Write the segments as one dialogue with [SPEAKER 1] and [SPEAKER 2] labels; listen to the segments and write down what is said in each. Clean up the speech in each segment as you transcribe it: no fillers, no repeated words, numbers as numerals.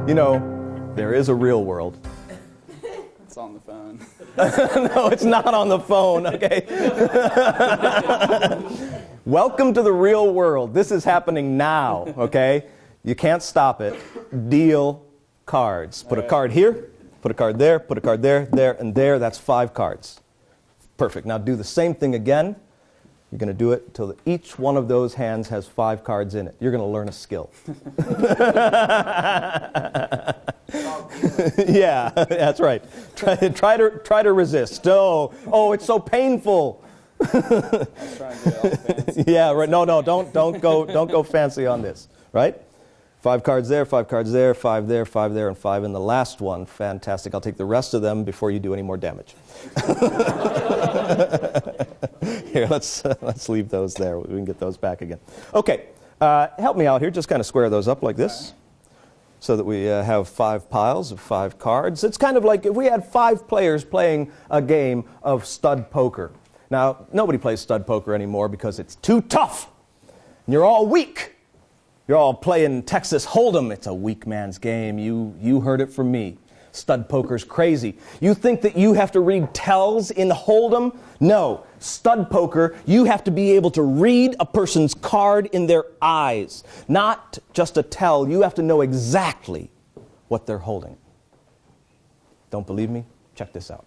[SPEAKER 1] You know, there is a real world.
[SPEAKER 2] It's on the phone.
[SPEAKER 1] No, it's not on the phone, okay? Welcome to the real world. This is happening now, okay? You can't stop it. Deal cards. Put a card here, put a card there, put a card there, there, and there. That's 5 cards. Perfect. Now do the same thing again. You're going to do it until each one of those hands has 5 cards in it. You're going to learn a skill. Yeah, that's right. Try to resist. Oh, it's so painful. Yeah, right. No, don't go fancy on this. Right? 5 cards there, 5 cards there, 5 there, 5 there, and 5 in the last one. Fantastic. I'll take the rest of them before you do any more damage. Here, let's leave those there. We can get those back again. Okay, help me out here. Just kind of square those up like this, so that we have 5 piles of 5 cards. It's kind of like if we had 5 players playing a game of stud poker. Now, nobody plays stud poker anymore because it's too tough. And you're all weak. You're all playing Texas Hold'em. It's a weak man's game. You heard it from me. Stud poker's crazy. You think that you have to read tells in Hold'em? No. Stud poker, you have to be able to read a person's card in their eyes. Not just a tell. You have to know exactly what they're holding. Don't believe me? Check this out.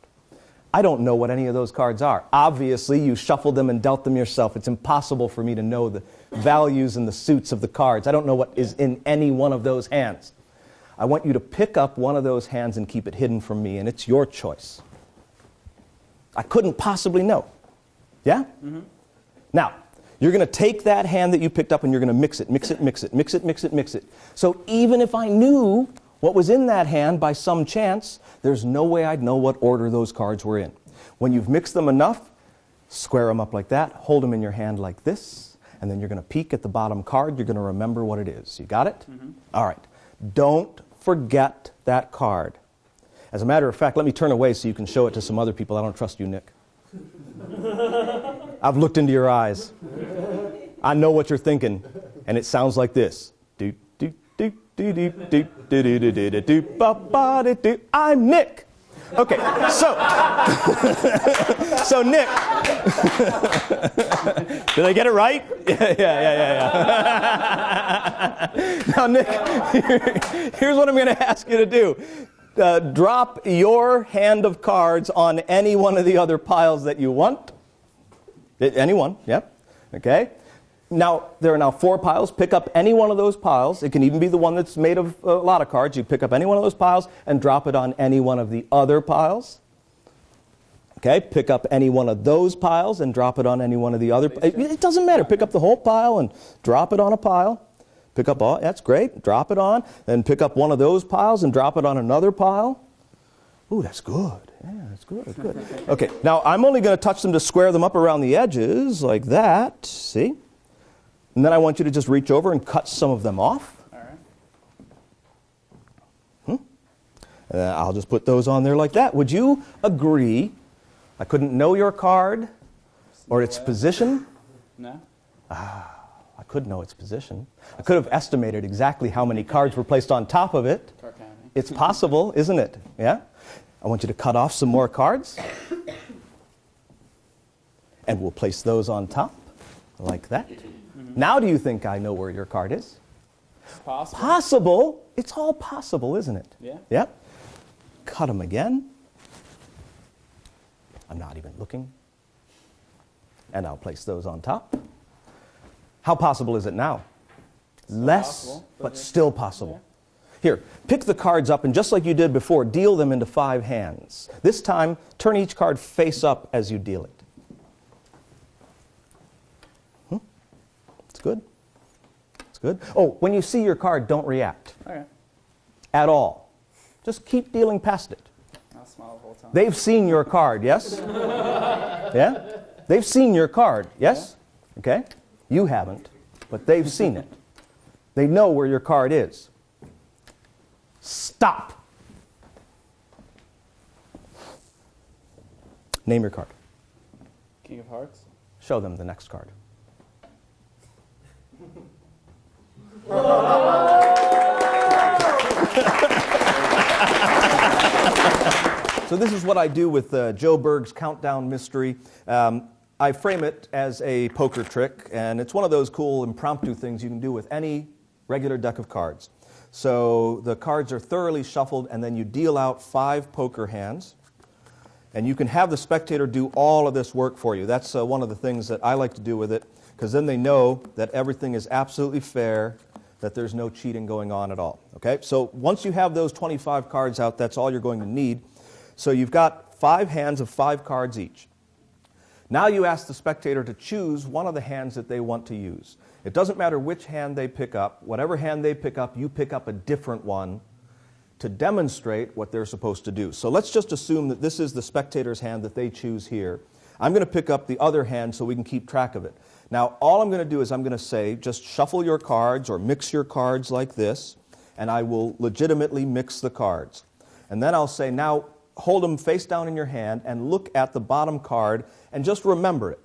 [SPEAKER 1] I don't know what any of those cards are. Obviously, you shuffled them and dealt them yourself. It's impossible for me to know the values and the suits of the cards. I don't know what is in any one of those hands. I want you to pick up one of those hands and keep it hidden from me, and it's your choice. I couldn't possibly know. Yeah? Mm-hmm. Now, you're going to take that hand that you picked up and you're going to mix it, mix it, mix it, mix it, mix it, mix it. So even if I knew what was in that hand by some chance, there's no way I'd know what order those cards were in. When you've mixed them enough, square them up like that, hold them in your hand like this, and then you're going to peek at the bottom card. You're going to remember what it is. You got it? Mm-hmm. All right. Don't forget that card. As a matter of fact, let me turn away so you can show it to some other people. I don't trust you, Nick. I've looked into your eyes. I know what you're thinking, and it sounds like this. I'm Nick. Okay, so so Nick, did I get it right? Yeah. Now, Nick, here's what I'm going to ask you to do. Drop your hand of cards on any one of the other piles that you want. Any one, yep. Okay. Now, there are now 4 piles. Pick up any one of those piles. It can even be the one that's made of a lot of cards. You pick up any one of those piles and drop it on any one of the other piles. Okay, pick up any one of those piles and drop it on any one of the other. It doesn't matter. Pick up the whole pile and drop it on a pile. Pick up all, that's great. Drop it on. Then pick up one of those piles and drop it on another pile. Ooh, that's good. Yeah, that's good. Okay, now I'm only going to touch them to square them up around the edges like that. See? And then I want you to just reach over and cut some of them off.
[SPEAKER 2] All
[SPEAKER 1] And
[SPEAKER 2] right.
[SPEAKER 1] I'll just put those on there like that. Would you agree I couldn't know your card or its position?
[SPEAKER 2] No.
[SPEAKER 1] I could know its position. I could have estimated exactly how many cards were placed on top of it. It's possible, isn't it? Yeah? I want you to cut off some more cards. And we'll place those on top like that. Now do you think I know where your card is?
[SPEAKER 2] Possible.
[SPEAKER 1] Possible? It's all possible, isn't it?
[SPEAKER 2] Yeah.
[SPEAKER 1] Yep. Cut them again. I'm not even looking. And I'll place those on top. How possible is it now? Less,
[SPEAKER 2] possible,
[SPEAKER 1] but still possible. Yeah. Here, pick the cards up and just like you did before, deal them into 5 hands. This time, turn each card face up as you deal it. It's good. It's good. Oh, when you see your card, don't react.
[SPEAKER 2] Okay.
[SPEAKER 1] At all. Just keep dealing past it.
[SPEAKER 2] I'll smile the whole time.
[SPEAKER 1] They've seen your card, yes? Yeah? They've seen your card, yes? Yeah. Okay? You haven't, but they've seen it. They know where your card is. Stop. Name your card.
[SPEAKER 2] King of Hearts.
[SPEAKER 1] Show them the next card. So this is what I do with Joe Berg's Countdown Mystery. I frame it as a poker trick, and it's one of those cool impromptu things you can do with any regular deck of cards. So the cards are thoroughly shuffled, and then you deal out 5 poker hands. And you can have the spectator do all of this work for you. That's one of the things that I like to do with it, because then they know that everything is absolutely fair, that there's no cheating going on at all. Okay? So once you have those 25 cards out, that's all you're going to need. So you've got 5 hands of 5 cards each. Now you ask the spectator to choose one of the hands that they want to use. It doesn't matter which hand they pick up. Whatever hand they pick up, you pick up a different one to demonstrate what they're supposed to do. So let's just assume that this is the spectator's hand that they choose here. I'm going to pick up the other hand so we can keep track of it. Now, all I'm going to do is I'm going to say, just shuffle your cards or mix your cards like this, and I will legitimately mix the cards. And then I'll say, now hold them face down in your hand and look at the bottom card and just remember it.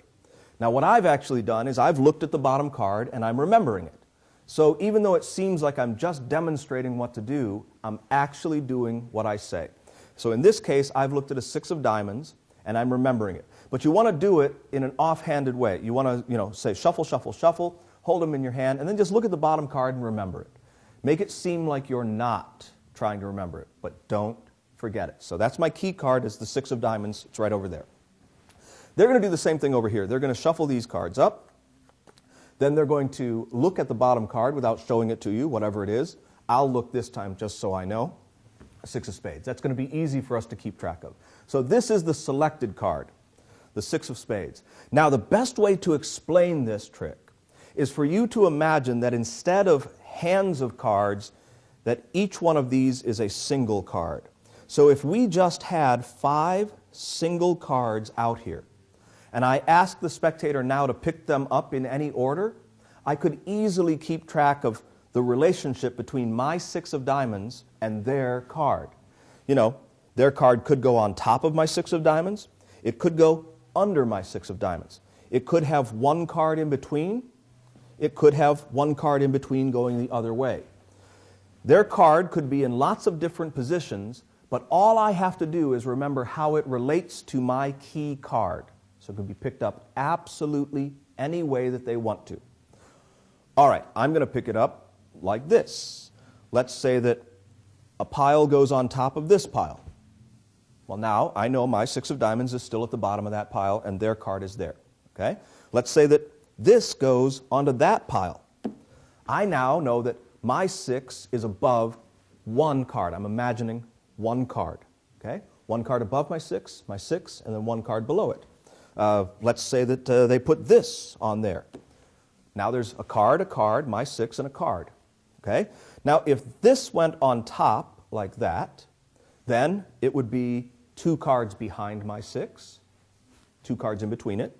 [SPEAKER 1] Now, what I've actually done is I've looked at the bottom card and I'm remembering it. So even though it seems like I'm just demonstrating what to do, I'm actually doing what I say. So in this case, I've looked at a 6 of diamonds and I'm remembering it. But you want to do it in an offhanded way. You want to, say shuffle, shuffle, shuffle, hold them in your hand, and then just look at the bottom card and remember it. Make it seem like you're not trying to remember it, but don't forget it. So that's my key card, is the 6 of diamonds. It's right over there. They're going to do the same thing over here. They're going to shuffle these cards up. Then they're going to look at the bottom card without showing it to you, whatever it is. I'll look this time just so I know. 6 of spades. That's going to be easy for us to keep track of. So this is the selected card, the 6 of spades. Now, the best way to explain this trick is for you to imagine that instead of hands of cards, that each one of these is a single card. So if we just had 5 single cards out here, and I asked the spectator now to pick them up in any order, I could easily keep track of the relationship between my 6 of diamonds and their card. Their card could go on top of my 6 of diamonds. It could go under my 6 of diamonds. It could have one card in between. It could have one card in between going the other way. Their card could be in lots of different positions, but all I have to do is remember how it relates to my key card. So it can be picked up absolutely any way that they want to. All right, I'm going to pick it up like this. Let's say that a pile goes on top of this pile. Well, now I know my 6 of diamonds is still at the bottom of that pile and their card is there. Okay? Let's say that this goes onto that pile. I now know that my 6 is above one card. I'm imagining one card. Okay? One card above my 6, and then one card below it. Let's say that they put this on there. Now there's a card, my 6, and a card. Okay? Now if this went on top like that, then it would be 2 cards behind my 6, 2 cards in between it.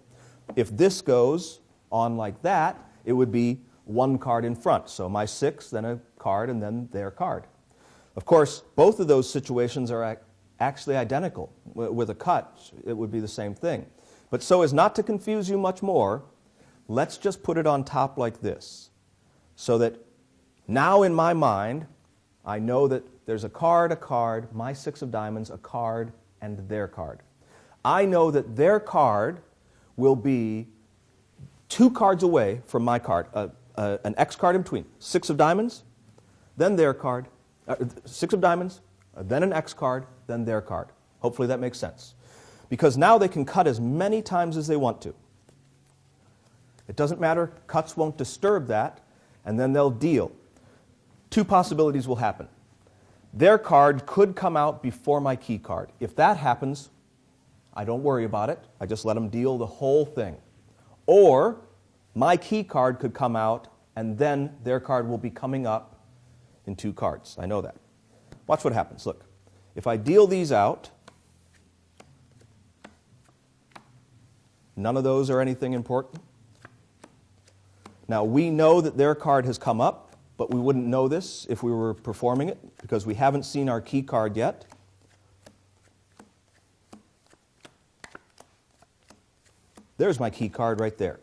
[SPEAKER 1] If this goes on like that, it would be 1 card in front. So my 6, then a card, and then their card. Of course, both of those situations are actually identical. With a cut, it would be the same thing. But so as not to confuse you much more, let's just put it on top like this. So that now in my mind, I know that there's a card, my 6 of diamonds, a card, and their card. I know that their card will be 2 cards away from my card, an X card in between. 6 of diamonds, then their card. 6 of diamonds, then an X card, then their card. Hopefully that makes sense. Because now they can cut as many times as they want to. It doesn't matter, cuts won't disturb that, and then they'll deal. 2 possibilities will happen. Their card could come out before my key card. If that happens, I don't worry about it. I just let them deal the whole thing. Or my key card could come out, and then their card will be coming up in 2 cards. I know that. Watch what happens. Look, if I deal these out, none of those are anything important. Now, we know that their card has come up, but we wouldn't know this if we were performing it because we haven't seen our key card yet. There's my key card right there.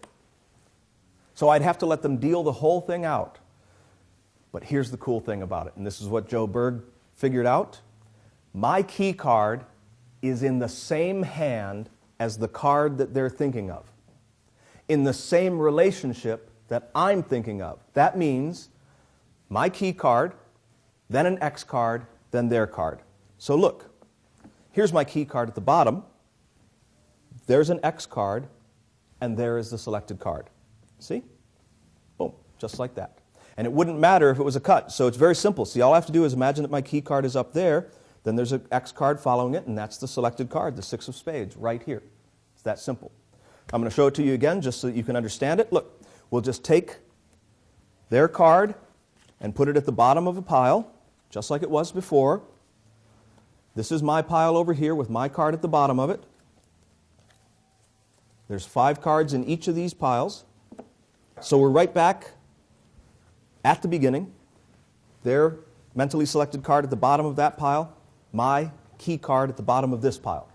[SPEAKER 1] So I'd have to let them deal the whole thing out. But here's the cool thing about it, and this is what Joe Berg figured out. My key card is in the same hand as the card that they're thinking of, in the same relationship that I'm thinking of. That means my key card, then an X card, then their card. So look, here's my key card at the bottom. There's an X card, and there is the selected card. See? Boom, just like that. And it wouldn't matter if it was a cut, so it's very simple. See, all I have to do is imagine that my key card is up there, then there's an X card following it, and that's the selected card, the 6 of spades, right here. It's that simple. I'm going to show it to you again just so that you can understand it. Look, we'll just take their card and put it at the bottom of a pile, just like it was before. This is my pile over here with my card at the bottom of it. There's 5 cards in each of these piles. So we're right back at the beginning. Their mentally selected card at the bottom of that pile, my key card at the bottom of this pile.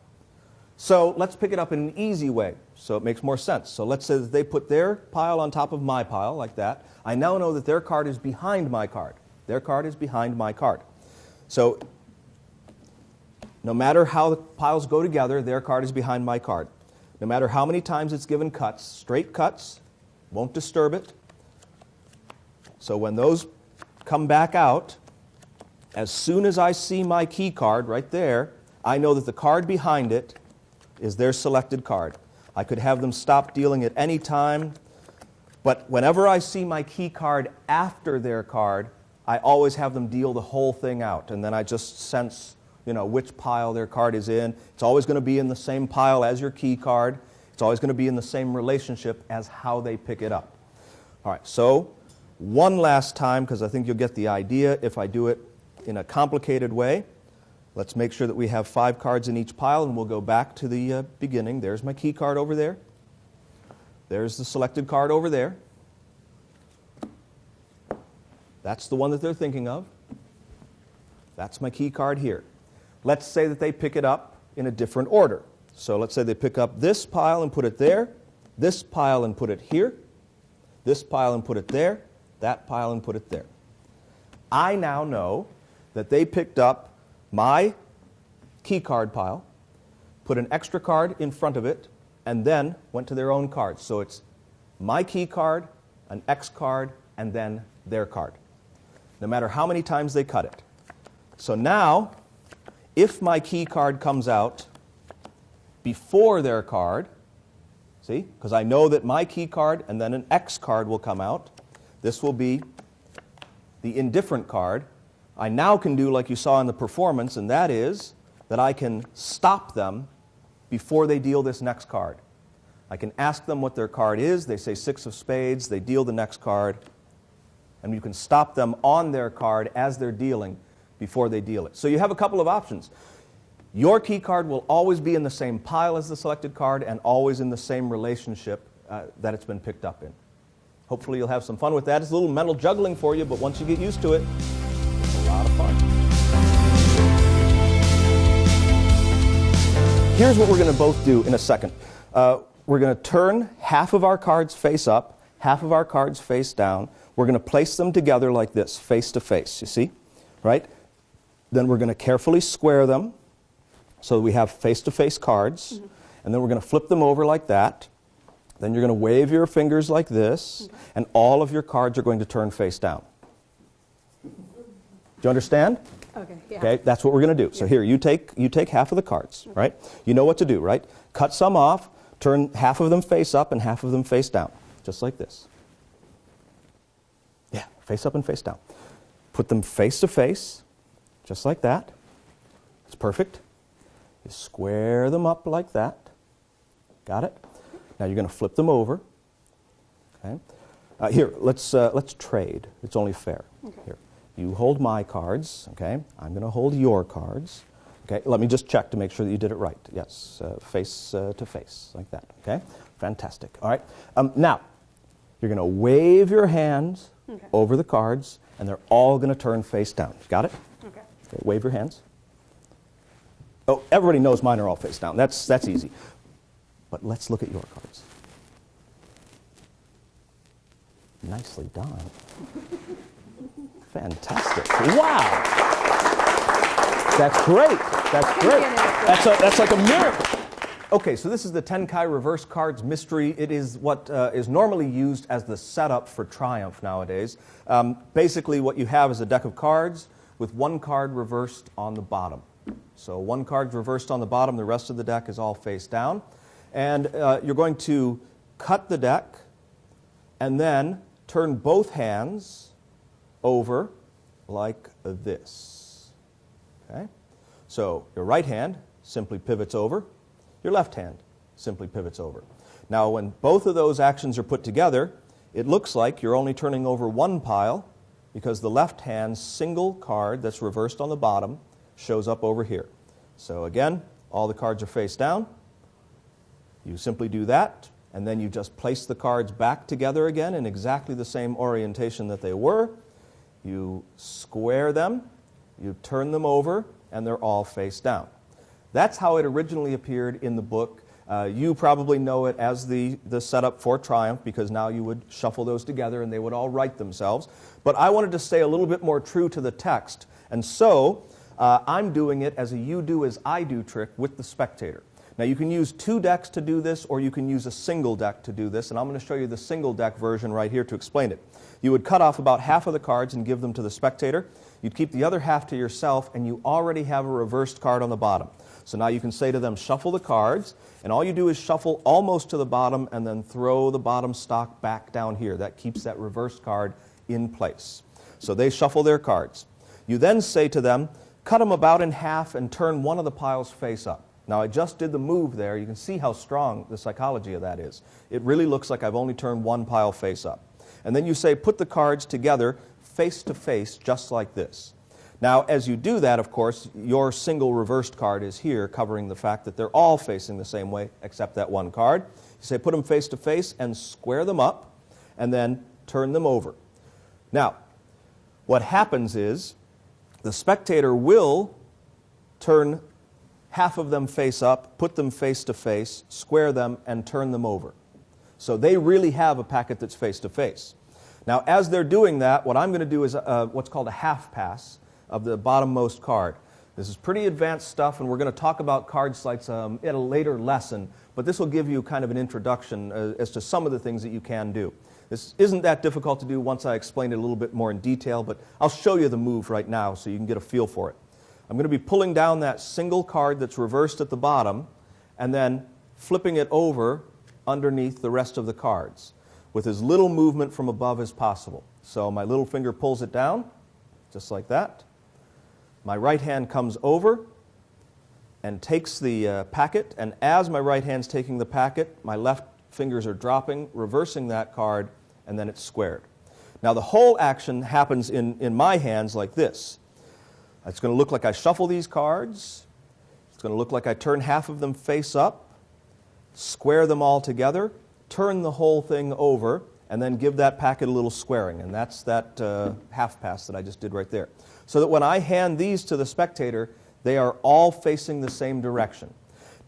[SPEAKER 1] So let's pick it up in an easy way so it makes more sense. So let's say that they put their pile on top of my pile like that. I now know that their card is behind my card. Their card is behind my card. So no matter how the piles go together, their card is behind my card. No matter how many times it's given cuts, straight cuts, won't disturb it. So when those come back out, as soon as I see my key card right there, I know that the card behind it is their selected card. I could have them stop dealing at any time, but whenever I see my key card after their card, I always have them deal the whole thing out, and then I just sense, which pile their card is in. It's always going to be in the same pile as your key card. It's always going to be in the same relationship as how they pick it up. All right, so one last time, because I think you'll get the idea if I do it in a complicated way. Let's make sure that we have 5 cards in each pile, and we'll go back to the beginning. There's my key card over there. There's the selected card over there. That's the one that they're thinking of. That's my key card here. Let's say that they pick it up in a different order. So let's say they pick up this pile and put it there, this pile and put it here, this pile and put it there, that pile and put it there. I now know that they picked up my key card pile, put an extra card in front of it, and then went to their own cards. So it's my key card, an X card, and then their card, no matter how many times they cut it. So now, if my key card comes out before their card, see, because I know that my key card and then an X card will come out, this will be the indifferent card. I now can do like you saw in the performance, and that is that I can stop them before they deal this next card. I can ask them what their card is. They say 6 of spades. They deal the next card. And you can stop them on their card as they're dealing before they deal it. So you have a couple of options. Your key card will always be in the same pile as the selected card and always in the same relationship that it's been picked up in. Hopefully you'll have some fun with that. It's a little mental juggling for you, but once you get used to it, a lot of fun. Here's what we're going to both do in a second. We're going to turn half of our cards face up, half of our cards face down. We're going to place them together like this, face to face, you see? Right? Then we're going to carefully square them so we have face-to-face cards. Mm-hmm. And then we're going to flip them over like that. Then you're going to wave your fingers like this, okay. And all of your cards are going to turn face down. Do you understand?
[SPEAKER 3] Okay, yeah.
[SPEAKER 1] Okay, that's what we're going to do. So here, you take half of the cards, right? You know what to do, right? Cut some off, turn half of them face up and half of them face down, just like this. Yeah, face up and face down. Put them face to face, just like that. It's perfect. You square them up like that. Got it? Now you're going to flip them over. Okay. Here, let's trade. It's only fair. Okay. Here, you hold my cards. Okay. I'm going to hold your cards. Okay. Let me just check to make sure that you did it right. Yes, face to face, like that. Okay. Fantastic. All right. Now, you're going to wave your hands over the cards, and they're all going to turn face down. Got it? Okay. Okay. Wave your hands. Oh, everybody knows mine are all face down. That's easy. But let's look at your cards. Nicely done. Fantastic. Wow. That's great. That's great.
[SPEAKER 3] Thank you.
[SPEAKER 1] That's like a miracle. Okay, so this is the Tenkai Reverse Cards Mystery. It is what is normally used as the setup for Triumph nowadays. Basically, what you have is a deck of cards with one card reversed on the bottom. So one card's reversed on the bottom, the rest of the deck is all face down. And you're going to cut the deck and then turn both hands over like this. Okay? So your right hand simply pivots over. Your left hand simply pivots over. Now, when both of those actions are put together, it looks like you're only turning over one pile because the left hand's single card that's reversed on the bottom shows up over here. So again, all the cards are face down. You simply do that, and then you just place the cards back together again in exactly the same orientation that they were. You square them, you turn them over, and they're all face down. That's how it originally appeared in the book. You probably know it as the setup for Triumph because now you would shuffle those together and they would all write themselves. But I wanted to stay a little bit more true to the text, and so I'm doing it as a you do as I do trick with the spectator. Now you can use two decks to do this, or you can use a single deck to do this, and I'm going to show you the single deck version right here to explain it. You would cut off about half of the cards and give them to the spectator. You'd keep the other half to yourself, and you already have a reversed card on the bottom. So now you can say to them, shuffle the cards, and all you do is shuffle almost to the bottom and then throw the bottom stock back down here. That keeps that reversed card in place. So they shuffle their cards. You then say to them, cut them about in half and turn one of the piles face up. Now I just did the move there. You can see how strong the psychology of that is. It really looks like I've only turned one pile face up. And then you say, put the cards together face to face just like this. Now, as you do that, of course, your single reversed card is here, covering the fact that they're all facing the same way except that one card. You say, put them face to face and square them up, and then turn them over. Now, what happens is the spectator will turn half of them face up, put them face to face, square them, and turn them over. So they really have a packet that's face to face. Now, as they're doing that, what I'm going to do is what's called a half pass of the bottommost card. This is pretty advanced stuff, and we're going to talk about card sleights at a later lesson, but this will give you kind of an introduction as to some of the things that you can do. This isn't that difficult to do once I explain it a little bit more in detail, but I'll show you the move right now so you can get a feel for it. I'm going to be pulling down that single card that's reversed at the bottom and then flipping it over underneath the rest of the cards with as little movement from above as possible. So my little finger pulls it down, just like that. My right hand comes over and takes the packet, and as my right hand's taking the packet, my left fingers are dropping, reversing that card, and then it's squared. Now the whole action happens in my hands like this. It's going to look like I shuffle these cards. It's going to look like I turn half of them face up, square them all together, turn the whole thing over, and then give that packet a little squaring. And that's that half pass that I just did right there. So that when I hand these to the spectator, they are all facing the same direction.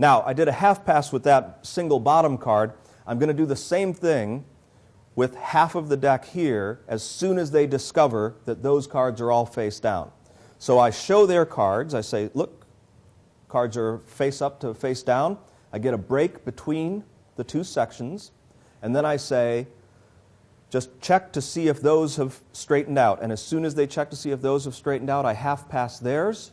[SPEAKER 1] Now, I did a half pass with that single bottom card. I'm going to do the same thing with half of the deck here as soon as they discover that those cards are all face down. So I show their cards. I say, look, cards are face up to face down. I get a break between the two sections. And then I say, just check to see if those have straightened out. And as soon as they check to see if those have straightened out, I half pass theirs.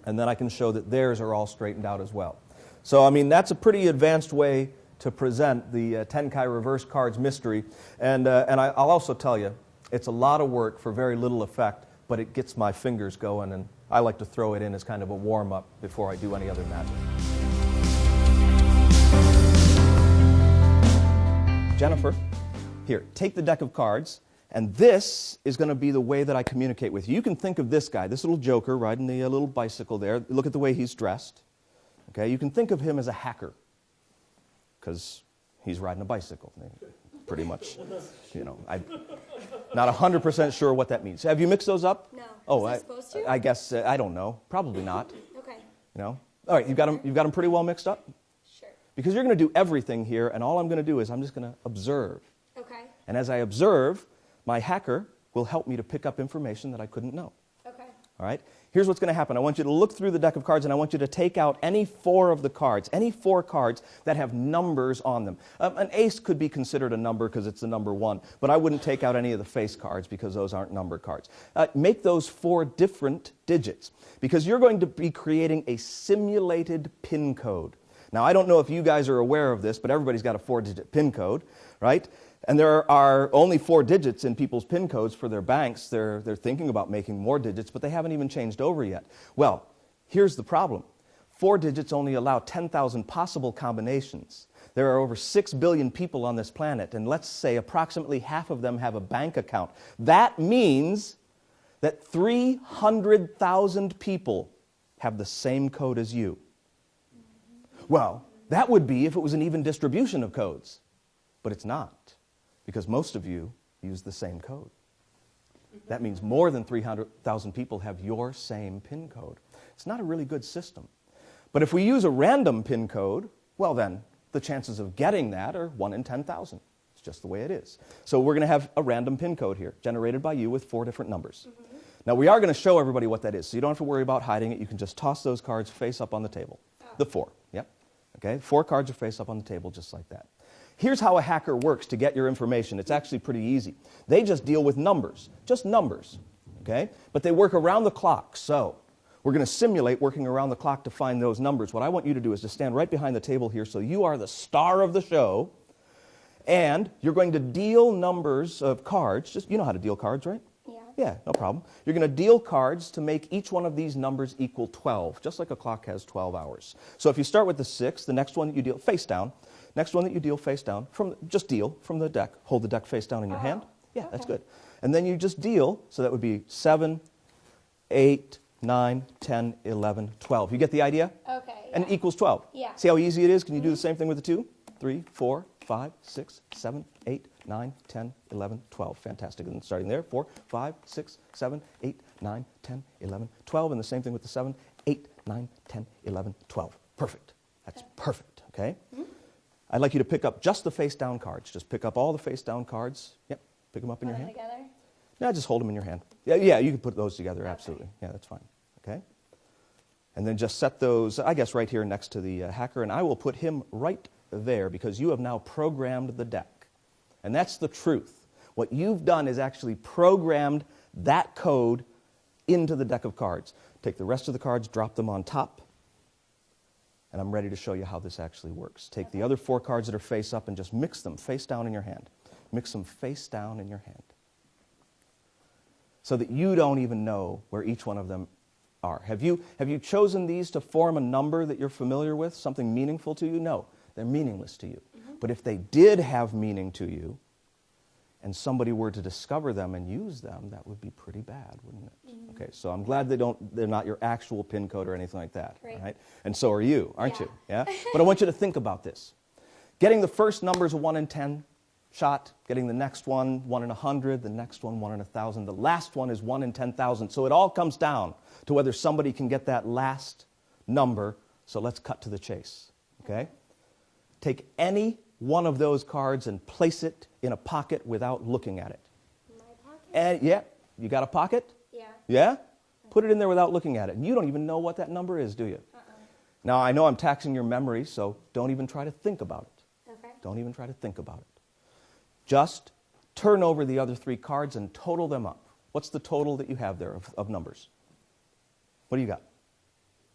[SPEAKER 1] And then I can show that theirs are all straightened out as well. So, I mean, that's a pretty advanced way to present the Tenkai Reverse Cards Mystery. And I'll also tell you, it's a lot of work for very little effect, but it gets my fingers going, and I like to throw it in as kind of a warm-up before I do any other magic. Jennifer, here, take the deck of cards, and this is going to be the way that I communicate with you. You can think of this guy, this little joker riding the little bicycle there. Look at the way he's dressed. Okay, you can think of him as a hacker, because he's riding a bicycle, pretty much. You know, I'm not 100% sure what that means. Have you mixed those up?
[SPEAKER 3] No.
[SPEAKER 1] Oh,
[SPEAKER 3] Is it supposed to?
[SPEAKER 1] I guess I don't know. Probably not.
[SPEAKER 3] Okay.
[SPEAKER 1] You know. All right, you've got them pretty well mixed up.
[SPEAKER 3] Sure.
[SPEAKER 1] Because you're going to do everything here, and all I'm going to do is I'm just going to observe.
[SPEAKER 3] Okay.
[SPEAKER 1] And as I observe, my hacker will help me to pick up information that I couldn't know.
[SPEAKER 3] Okay.
[SPEAKER 1] All right. Here's what's going to happen. I want you to look through the deck of cards, and I want you to take out any 4 of the cards, any 4 cards that have numbers on them. An ace could be considered a number because it's the number 1, but I wouldn't take out any of the face cards because those aren't number cards. Make those 4 different digits because you're going to be creating a simulated PIN code. Now, I don't know if you guys are aware of this, but everybody's got a 4-digit PIN code, right? And there are only 4 digits in people's PIN codes for their banks. They're thinking about making more digits, but they haven't even changed over yet. Well, here's the problem. 4 digits only allow 10,000 possible combinations. There are over 6 billion people on this planet, and let's say approximately half of them have a bank account. That means that 300,000 people have the same code as you. Well, that would be if it was an even distribution of codes, but it's not. Because most of you use the same code. That means more than 300,000 people have your same PIN code. It's not a really good system. But if we use a random PIN code, well then, the chances of getting that are 1 in 10,000. It's just the way it is. So we're going to have a random PIN code here, generated by you with 4 different numbers. Now we are going to show everybody what that is, so you don't have to worry about hiding it. You can just toss those cards face up on the table. The 4, yep. Okay, 4 cards are face up on the table just like that. Here's how a hacker works to get your information. It's actually pretty easy. They just deal with numbers, just numbers, okay? But they work around the clock. So we're going to simulate working around the clock to find those numbers. What I want you to do is to stand right behind the table here so you are the star of the show, and you're going to deal numbers of cards. Just, you know how to deal cards, right?
[SPEAKER 3] Yeah.
[SPEAKER 1] Yeah, no problem. You're going to deal cards to make each one of these numbers equal 12, just like a clock has 12 hours. So if you start with the 6, the next one that you deal face down, next one that you deal face down, just deal from the deck. Hold the deck face down in your hand. Yeah,
[SPEAKER 3] okay.
[SPEAKER 1] that's good. And then you just deal, so that would be 7, 8, 9, 10, 11, 12. You get the idea?
[SPEAKER 3] Okay.
[SPEAKER 1] And it equals 12.
[SPEAKER 3] Yeah.
[SPEAKER 1] See how easy it is? Can you do the same thing with the 2? 3, 4, 5, 6, 7, 8, 9, 10, 11, 12. Fantastic. And starting there, 4, 5, 6, 7, 8, 9, 10, 11, 12. And the same thing with the 7, 8, 9, 10, 11, 12. Perfect. That's perfect, okay? I'd like you to pick up just the face-down cards. Just pick up all the face-down cards. Yep, pick them up in your hand.
[SPEAKER 3] Together?
[SPEAKER 1] Yeah, just hold them in your hand. Yeah, you can put those together, absolutely. Yeah, that's fine, okay? And then just set those, I guess, right here next to the hacker, and I will put him right there because you have now programmed the deck. And that's the truth. What you've done is actually programmed that code into the deck of cards. Take the rest of the cards, drop them on top, and I'm ready to show you how this actually works. Take the other 4 cards that are face up and just mix them face down in your hand. Mix them face down in your hand. So that you don't even know where each one of them are. Have you chosen these to form a number that you're familiar with, something meaningful to you? No, they're meaningless to you. But if they did have meaning to you, and somebody were to discover them and use them, that would be pretty bad, wouldn't it? Okay, so I'm glad they're not your actual PIN code or anything like that.
[SPEAKER 3] Great.
[SPEAKER 1] Right? And so are you, aren't
[SPEAKER 3] Yeah.
[SPEAKER 1] you? Yeah? But I want you to think about this. Getting the first number is a 1 in 10 shot. Getting the next one, 1 in 100. The next one, 1 in 1,000. The last one is 1 in 10,000. So it all comes down to whether somebody can get that last number. So let's cut to the chase. Okay? Take any one of those cards and place it in a pocket without looking at it.
[SPEAKER 3] My pocket?
[SPEAKER 1] And yeah, you got a pocket?
[SPEAKER 3] Yeah.
[SPEAKER 1] Yeah? Put it in there without looking at it. And you don't even know what that number is, do you? Now, I know I'm taxing your memory, so don't even try to think about it.
[SPEAKER 3] Okay.
[SPEAKER 1] Don't even try to think about it. Just turn over the other 3 cards and total them up. What's the total that you have there of numbers? What do you got?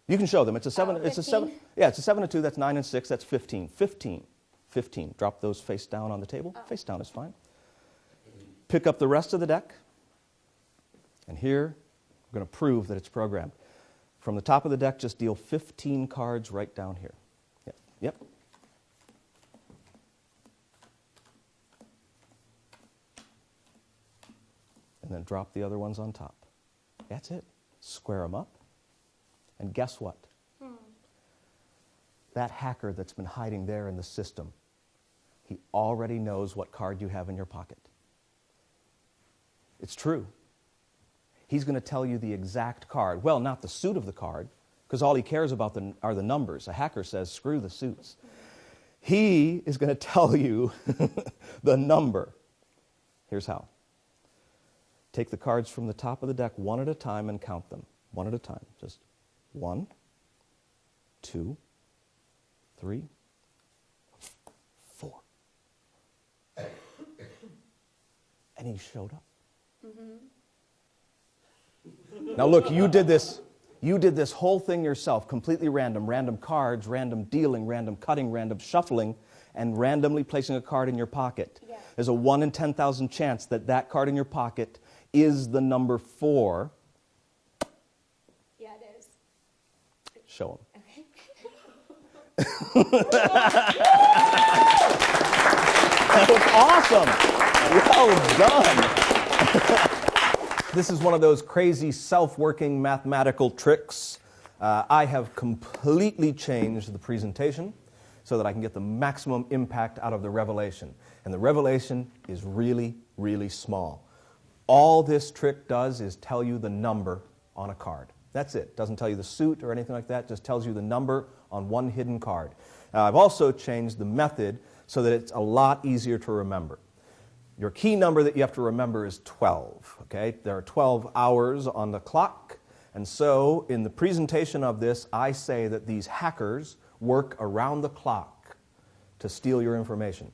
[SPEAKER 1] You can show them. It's a 7. It's a 7.
[SPEAKER 3] 15.
[SPEAKER 1] Yeah, it's a 7 and 2. That's 9 and 6. That's 15. 15. 15. Drop those face down on the table. Face down is fine. Pick up the rest of the deck. And here, we're going to prove that it's programmed. From the top of the deck, just deal 15 cards right down here. Yep. And then drop the other ones on top. That's it. Square them up. And guess what? That hacker that's been hiding there in the system, he already knows what card you have in your pocket. It's true. He's going to tell you the exact card. Well, not the suit of the card, because all he cares about are the numbers. A hacker says, screw the suits. He is going to tell you the number. Here's how. Take the cards from the top of the deck one at a time and count them. one at a time. Just 1, 2, 3, 4. And he showed up. Now look, you did this whole thing yourself, completely random. Random cards, random dealing, random cutting, random shuffling, and randomly placing a card in your pocket.
[SPEAKER 3] Yeah.
[SPEAKER 1] There's a 1 in 10,000 chance that that card in your pocket is the number 4.
[SPEAKER 3] Yeah, it is.
[SPEAKER 1] Show him.
[SPEAKER 3] Okay.
[SPEAKER 1] That was awesome. Well done. This is one of those crazy self-working mathematical tricks. I have completely changed the presentation so that I can get the maximum impact out of the revelation. And the revelation is really, really small. All this trick does is tell you the number on a card. That's it. Doesn't tell you the suit or anything like that. Just tells you the number on one hidden card. Now, I've also changed the method so that it's a lot easier to remember. Your key number that you have to remember is 12. Okay? There are 12 hours on the clock. And so, in the presentation of this, I say that these hackers work around the clock to steal your information.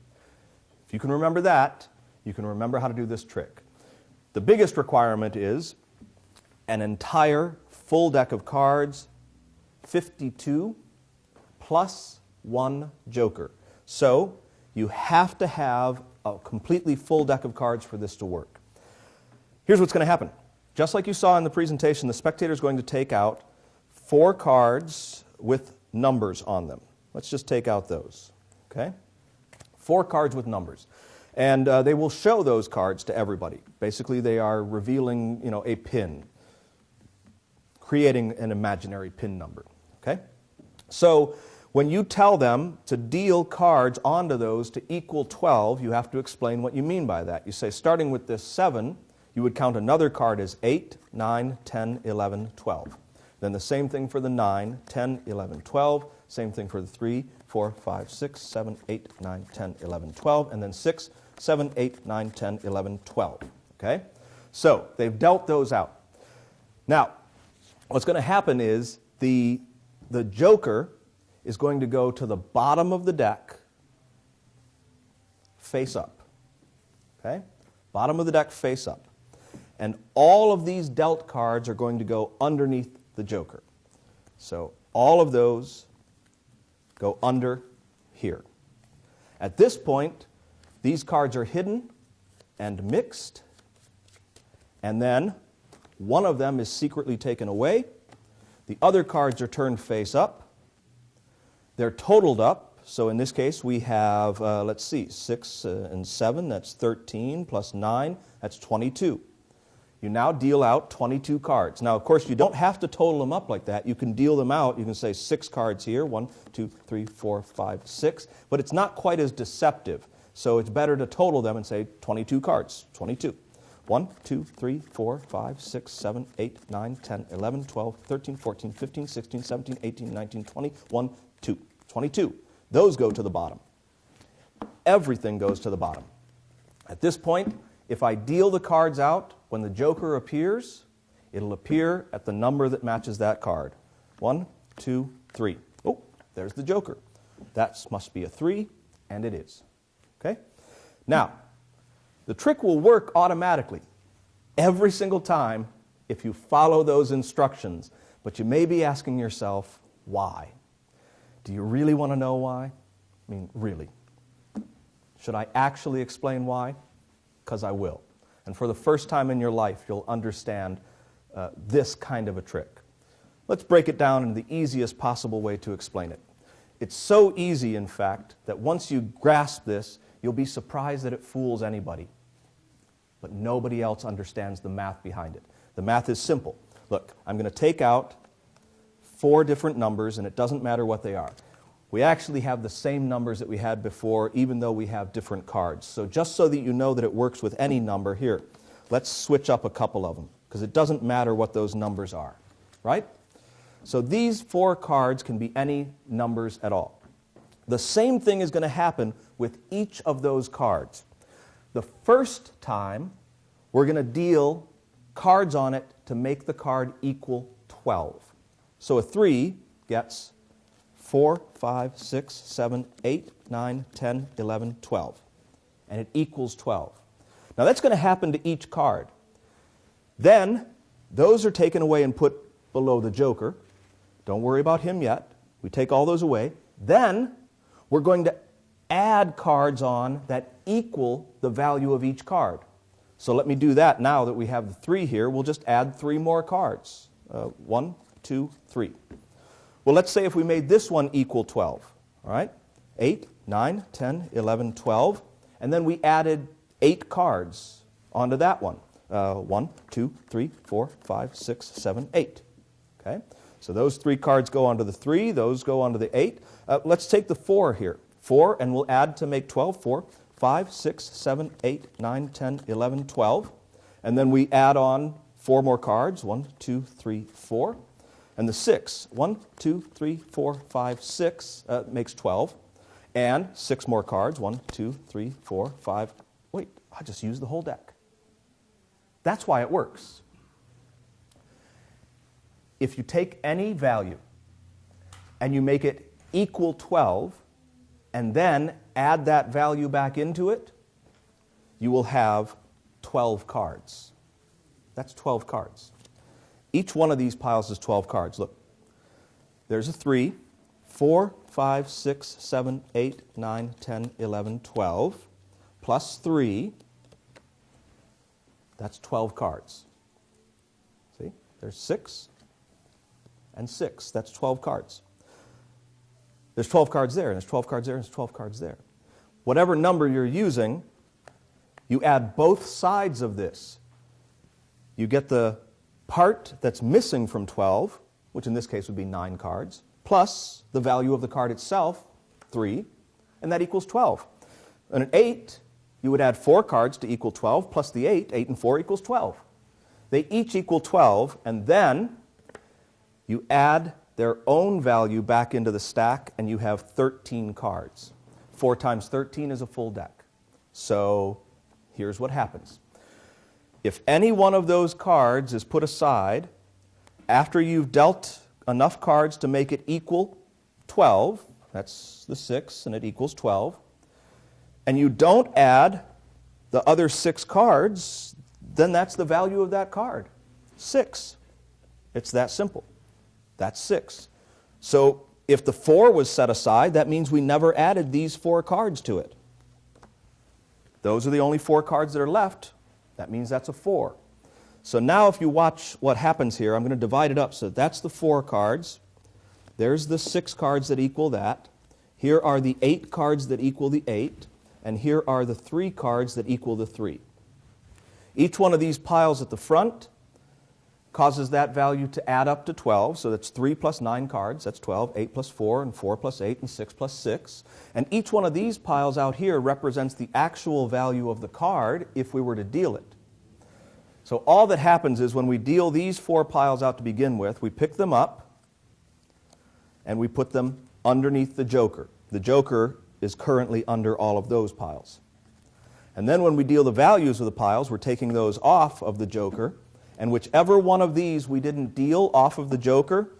[SPEAKER 1] If you can remember that, you can remember how to do this trick. The biggest requirement is an entire full deck of cards, 52 plus 1 joker. So, you have to have a completely full deck of cards for this to work. Here's what's going to happen. Just like you saw in the presentation, the spectator is going to take out 4 cards with numbers on them. Let's just take out those. Okay? 4 cards with numbers. And they will show those cards to everybody. Basically, they are revealing, a pin, creating an imaginary pin number. Okay? So, when you tell them to deal cards onto those to equal 12, you have to explain what you mean by that. You say, starting with this 7, you would count another card as 8, 9, 10, 11, 12. Then the same thing for the 9, 10, 11, 12. Same thing for the 3, 4, 5, 6, 7, 8, 9, 10, 11, 12. And then 6, 7, 8, 9, 10, 11, 12. Okay? So, they've dealt those out. Now, what's going to happen is the joker is going to go to the bottom of the deck, face up. Okay? Bottom of the deck, face up. And all of these dealt cards are going to go underneath the joker. So all of those go under here. At this point, these cards are hidden and mixed, and then one of them is secretly taken away. The other cards are turned face up. They're totaled up. So in this case, we have, 6 and 7, that's 13, plus 9, that's 22. You now deal out 22 cards. Now, of course, you don't have to total them up like that. You can deal them out. You can say 6 cards here, 1, 2, 3, 4, 5, 6. But it's not quite as deceptive. So it's better to total them and say 22 cards, 22. 1, 2, 3, 4, 5, 6, 7, 8, 9, 10, 11, 12, 13, 14, 15, 16, 17, 18, 19, 20, 1, 2. 22. Those go to the bottom. Everything goes to the bottom. At this point, if I deal the cards out, when the joker appears, it'll appear at the number that matches that card. 1, 2, 3. Oh, there's the joker. That must be a 3, and it is. Okay? Now, the trick will work automatically every single time if you follow those instructions, but you may be asking yourself, why? Do you really want to know why? I mean, really. Should I actually explain why? Because I will. And for the first time in your life, you'll understand this kind of a trick. Let's break it down in the easiest possible way to explain it. It's so easy, in fact, that once you grasp this, you'll be surprised that it fools anybody. But nobody else understands the math behind it. The math is simple. Look, I'm going to take out 4 different numbers, and it doesn't matter what they are. We actually have the same numbers that we had before, even though we have different cards. So just so that you know that it works with any number, here, let's switch up a couple of them, because it doesn't matter what those numbers are, right? So these 4 cards can be any numbers at all. The same thing is going to happen with each of those cards. The first time, we're going to deal cards on it to make the card equal 12. So a 3 gets 4, 5, 6, 7, 8, 9, 10, 11, 12. And it equals 12. Now that's going to happen to each card. Then those are taken away and put below the joker. Don't worry about him yet. We take all those away. Then we're going to add cards on that equal the value of each card. So let me do that now that we have the 3 here. We'll just add 3 more cards. 1, 2, 3. Well, let's say if we made this one equal 12. All right? 8, 9, 10, 11, 12. And then we added 8 cards onto that one. 1, 2, 3, 4, 5, 6, 7, 8. Okay? So those 3 cards go onto the 3. Those go onto the 8. Let's take the 4 here. 4, and we'll add to make 12. 4, 5, 6, 7, 8, 9, 10, 11, 12. And then we add on 4 more cards. 1, 2, 3, 4. And the 6. 1, 2, 3, 4, 5, 6 makes 12. And 6 more cards. 1, 2, 3, 4, 5. Wait, I just used the whole deck. That's why it works. If you take any value and you make it equal 12 and then add that value back into it, you will have 12 cards. That's 12 cards. Each one of these piles is 12 cards. Look, there's a 3, 4, 5, 6, 7, 8, 9, 10, 11, 12, plus 3. That's 12 cards. See? There's 6 and 6. That's 12 cards. There's 12 cards there, and there's 12 cards there, and there's 12 cards there. Whatever number you're using, you add both sides of this. You get the part that's missing from 12, which in this case would be 9 cards, plus the value of the card itself, 3, and that equals 12. And an 8, you would add 4 cards to equal 12, plus the 8. 8 and 4 equals 12. They each equal 12, and then you add their own value back into the stack, and you have 13 cards. 4 times 13 is a full deck. So here's what happens. If any one of those cards is put aside after you've dealt enough cards to make it equal 12, that's the 6, and it equals 12, and you don't add the other 6 cards, then that's the value of that card. 6. It's that simple. That's 6. So if the 4 was set aside, that means we never added these 4 cards to it. Those are the only 4 cards that are left. That means that's a 4. So now if you watch what happens here, I'm going to divide it up. So that's the 4 cards. There's the 6 cards that equal that. Here are the 8 cards that equal the 8. And here are the 3 cards that equal the 3. Each one of these piles at the front causes that value to add up to 12. So that's 3 plus 9 cards. That's 12. 8 plus 4, and 4 plus 8, and 6 plus 6. And each one of these piles out here represents the actual value of the card if we were to deal it. So all that happens is when we deal these 4 piles out to begin with, we pick them up and we put them underneath the joker. The joker is currently under all of those piles. And then when we deal the values of the piles, we're taking those off of the joker, and whichever one of these we didn't deal off of the joker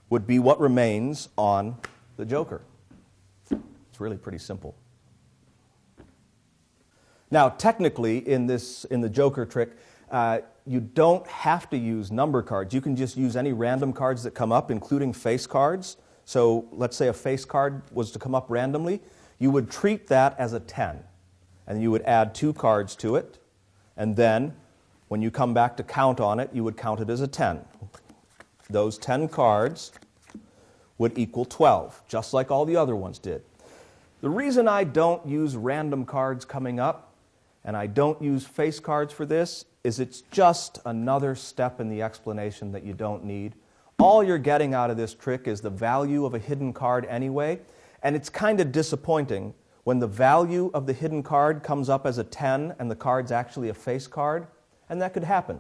[SPEAKER 1] would be what remains on the joker. It's really pretty simple. Now, technically, in the joker trick, you don't have to use number cards. You can just use any random cards that come up, including face cards. So let's say a face card was to come up randomly. You would treat that as a 10. And you would add 2 cards to it. And then, when you come back to count on it, you would count it as a 10. Those 10 cards would equal 12, just like all the other ones did. The reason I don't use random cards coming up, and I don't use face cards for this, is it's just another step in the explanation that you don't need. All you're getting out of this trick is the value of a hidden card anyway, and it's kind of disappointing when the value of the hidden card comes up as a 10 and the card's actually a face card, and that could happen.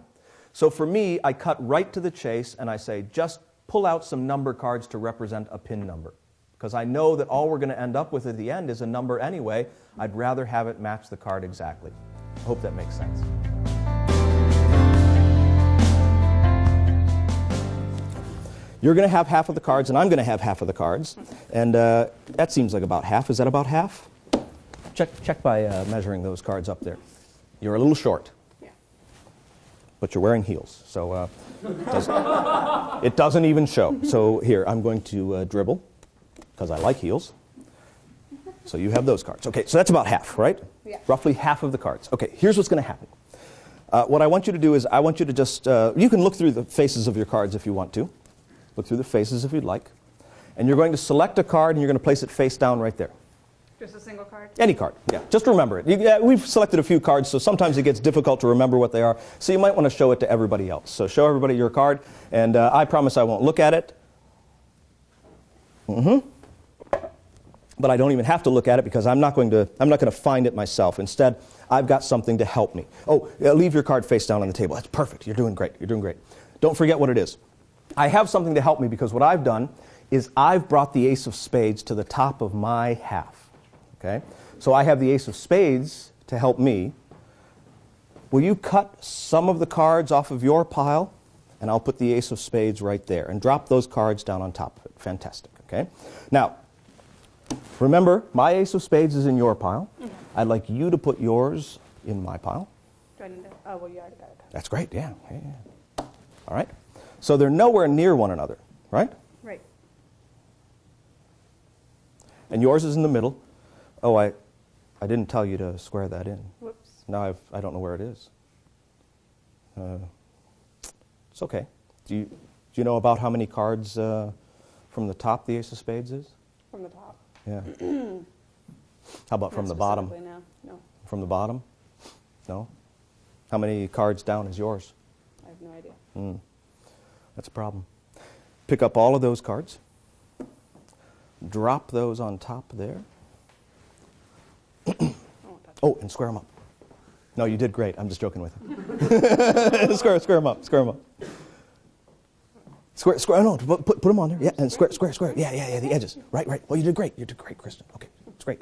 [SPEAKER 1] So for me, I cut right to the chase and I say, just pull out some number cards to represent a pin number. Because I know that all we're going to end up with at the end is a number anyway. I'd rather have it match the card exactly. I hope that makes sense. You're going to have half of the cards, and I'm going to have half of the cards. And that seems like about half. Is that about half? Check by measuring those cards up there. You're a little short.
[SPEAKER 3] Yeah.
[SPEAKER 1] But you're wearing heels, so it doesn't even show. So here, I'm going to dribble, because I like heels. So you have those cards. Okay, so that's about half, right?
[SPEAKER 3] Yeah.
[SPEAKER 1] Roughly half of the cards. Okay, here's what's going to happen. What I want you to do is I want you to just, you can look through the faces of your cards if you want to. Look through the faces if you'd like. And you're going to select a card and you're going to place it face down right there.
[SPEAKER 3] Just a single card?
[SPEAKER 1] Any card, yeah. Just remember it. We've selected a few cards, so sometimes it gets difficult to remember what they are. So you might want to show it to everybody else. So show everybody your card, and I promise I won't look at it. But I don't even have to look at it because I'm not going to find it myself. Instead, I've got something to help me. Oh, leave your card face down on the table. That's perfect. You're doing great. You're doing great. Don't forget what it is. I have something to help me because what I've done is I've brought the ace of spades to the top of my half. Okay? So I have the ace of spades to help me. Will you cut some of the cards off of your pile? And I'll put the ace of spades right there and drop those cards down on top of it. Fantastic. Okay? Now, remember, my ace of spades is in your pile. I'd like you to put yours in my pile.
[SPEAKER 3] Do I need to? Oh, well, you already got it.
[SPEAKER 1] That's great, yeah. All right. So they're nowhere near one another, right?
[SPEAKER 3] Right.
[SPEAKER 1] And yours is in the middle. Oh, I didn't tell you to square that in.
[SPEAKER 3] Whoops.
[SPEAKER 1] Now I don't know where it is. It's okay. Do you know about how many cards from the top the ace of spades is?
[SPEAKER 3] From the top.
[SPEAKER 1] Yeah. How about from the bottom?
[SPEAKER 3] Now. No,
[SPEAKER 1] From the bottom? No? How many cards down is yours?
[SPEAKER 3] I have no idea.
[SPEAKER 1] That's a problem. Pick up all of those cards. Drop those on top there.
[SPEAKER 3] I won't touch
[SPEAKER 1] Oh, and square them up. No, you did great. I'm just joking with you. square them up. Square them up. Square. No, put them on there. Yeah, and square. Yeah. The edges. Right. Well, you did great. You did great, Kristen. Okay, it's great.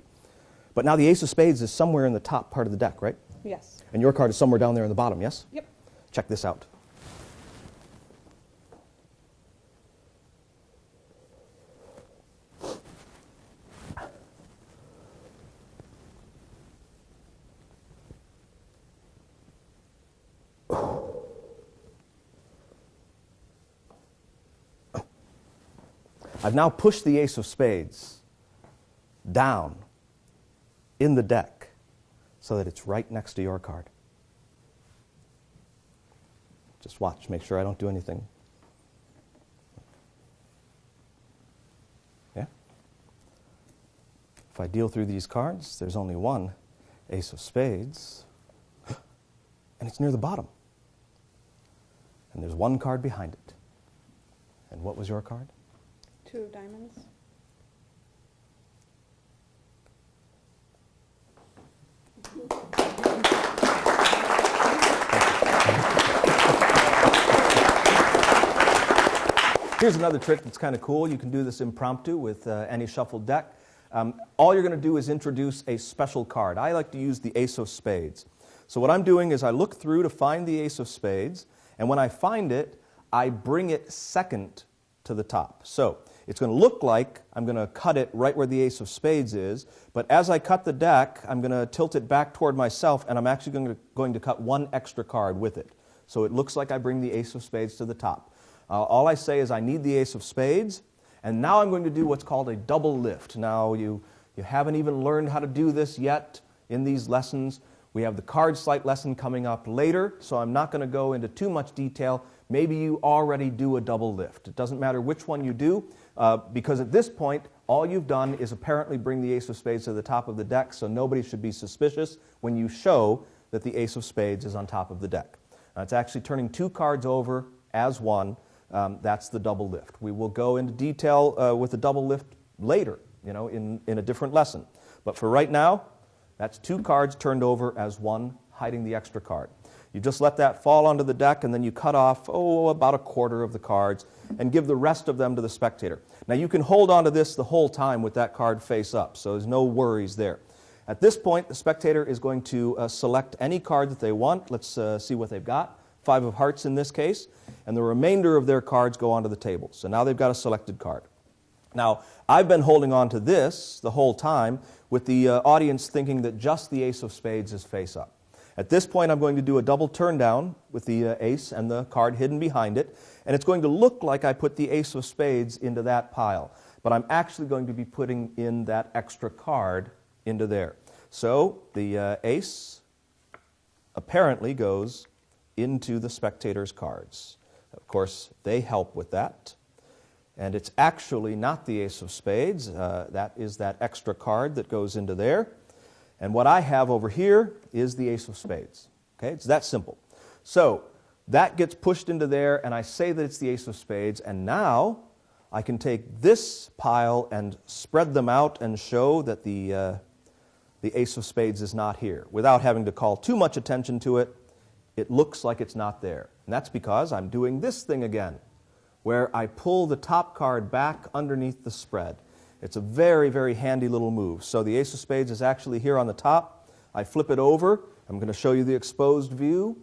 [SPEAKER 1] But now the ace of spades is somewhere in the top part of the deck, right?
[SPEAKER 3] it. Yes.
[SPEAKER 1] And your card is somewhere down there in the bottom. Yes.
[SPEAKER 3] Yep.
[SPEAKER 1] Check this out. I've now pushed the ace of spades down in the deck so that it's right next to your card. Just watch, make sure I don't do anything. Yeah? If I deal through these cards, there's only one ace of spades, and it's near the bottom. And there's one card behind it. And what was your card?
[SPEAKER 3] 2 of diamonds.
[SPEAKER 1] Here's another trick that's kind of cool. You can do this impromptu with any shuffled deck. All you're going to do is introduce a special card. I like to use the ace of spades. So what I'm doing is I look through to find the ace of spades, and when I find it, I bring it second to the top. So it's going to look like I'm going to cut it right where the ace of spades is, but as I cut the deck, I'm going to tilt it back toward myself, and I'm actually going to cut one extra card with it. So it looks like I bring the ace of spades to the top. All I say is I need the ace of spades, and now I'm going to do what's called a double lift. Now, you haven't even learned how to do this yet in these lessons. We have the card sleight lesson coming up later, so I'm not going to go into too much detail. Maybe you already do a double lift. It doesn't matter which one you do, because at this point, all you've done is apparently bring the ace of spades to the top of the deck, so nobody should be suspicious when you show that the ace of spades is on top of the deck. It's actually turning 2 cards over as one. That's the double lift. We will go into detail with the double lift later, in a different lesson. But for right now, that's 2 cards turned over as one, hiding the extra card. You just let that fall onto the deck, and then you cut off, about a quarter of the cards, and give the rest of them to the spectator. Now, you can hold on to this the whole time with that card face up, so there's no worries there. At this point, the spectator is going to select any card that they want. Let's see what they've got. 5 of hearts in this case. and the remainder of their cards go onto the table. So now they've got a selected card. Now, I've been holding on to this the whole time with the audience thinking that just the ace of spades is face up. At this point, I'm going to do a double turn down with the ace and the card hidden behind it, and it's going to look like I put the ace of spades into that pile, but I'm actually going to be putting in that extra card into there. So the ace apparently goes into the spectator's cards. Of course, they help with that. And it's actually not the ace of spades. That is that extra card that goes into there. And what I have over here is the ace of spades. Okay, it's that simple. So that gets pushed into there, and I say that it's the ace of spades, and now I can take this pile and spread them out and show that the ace of spades is not here. Without having to call too much attention to it, it looks like it's not there. And that's because I'm doing this thing again, where I pull the top card back underneath the spread. It's a very, very handy little move. So the ace of spades is actually here on the top. I flip it over. I'm going to show you the exposed view.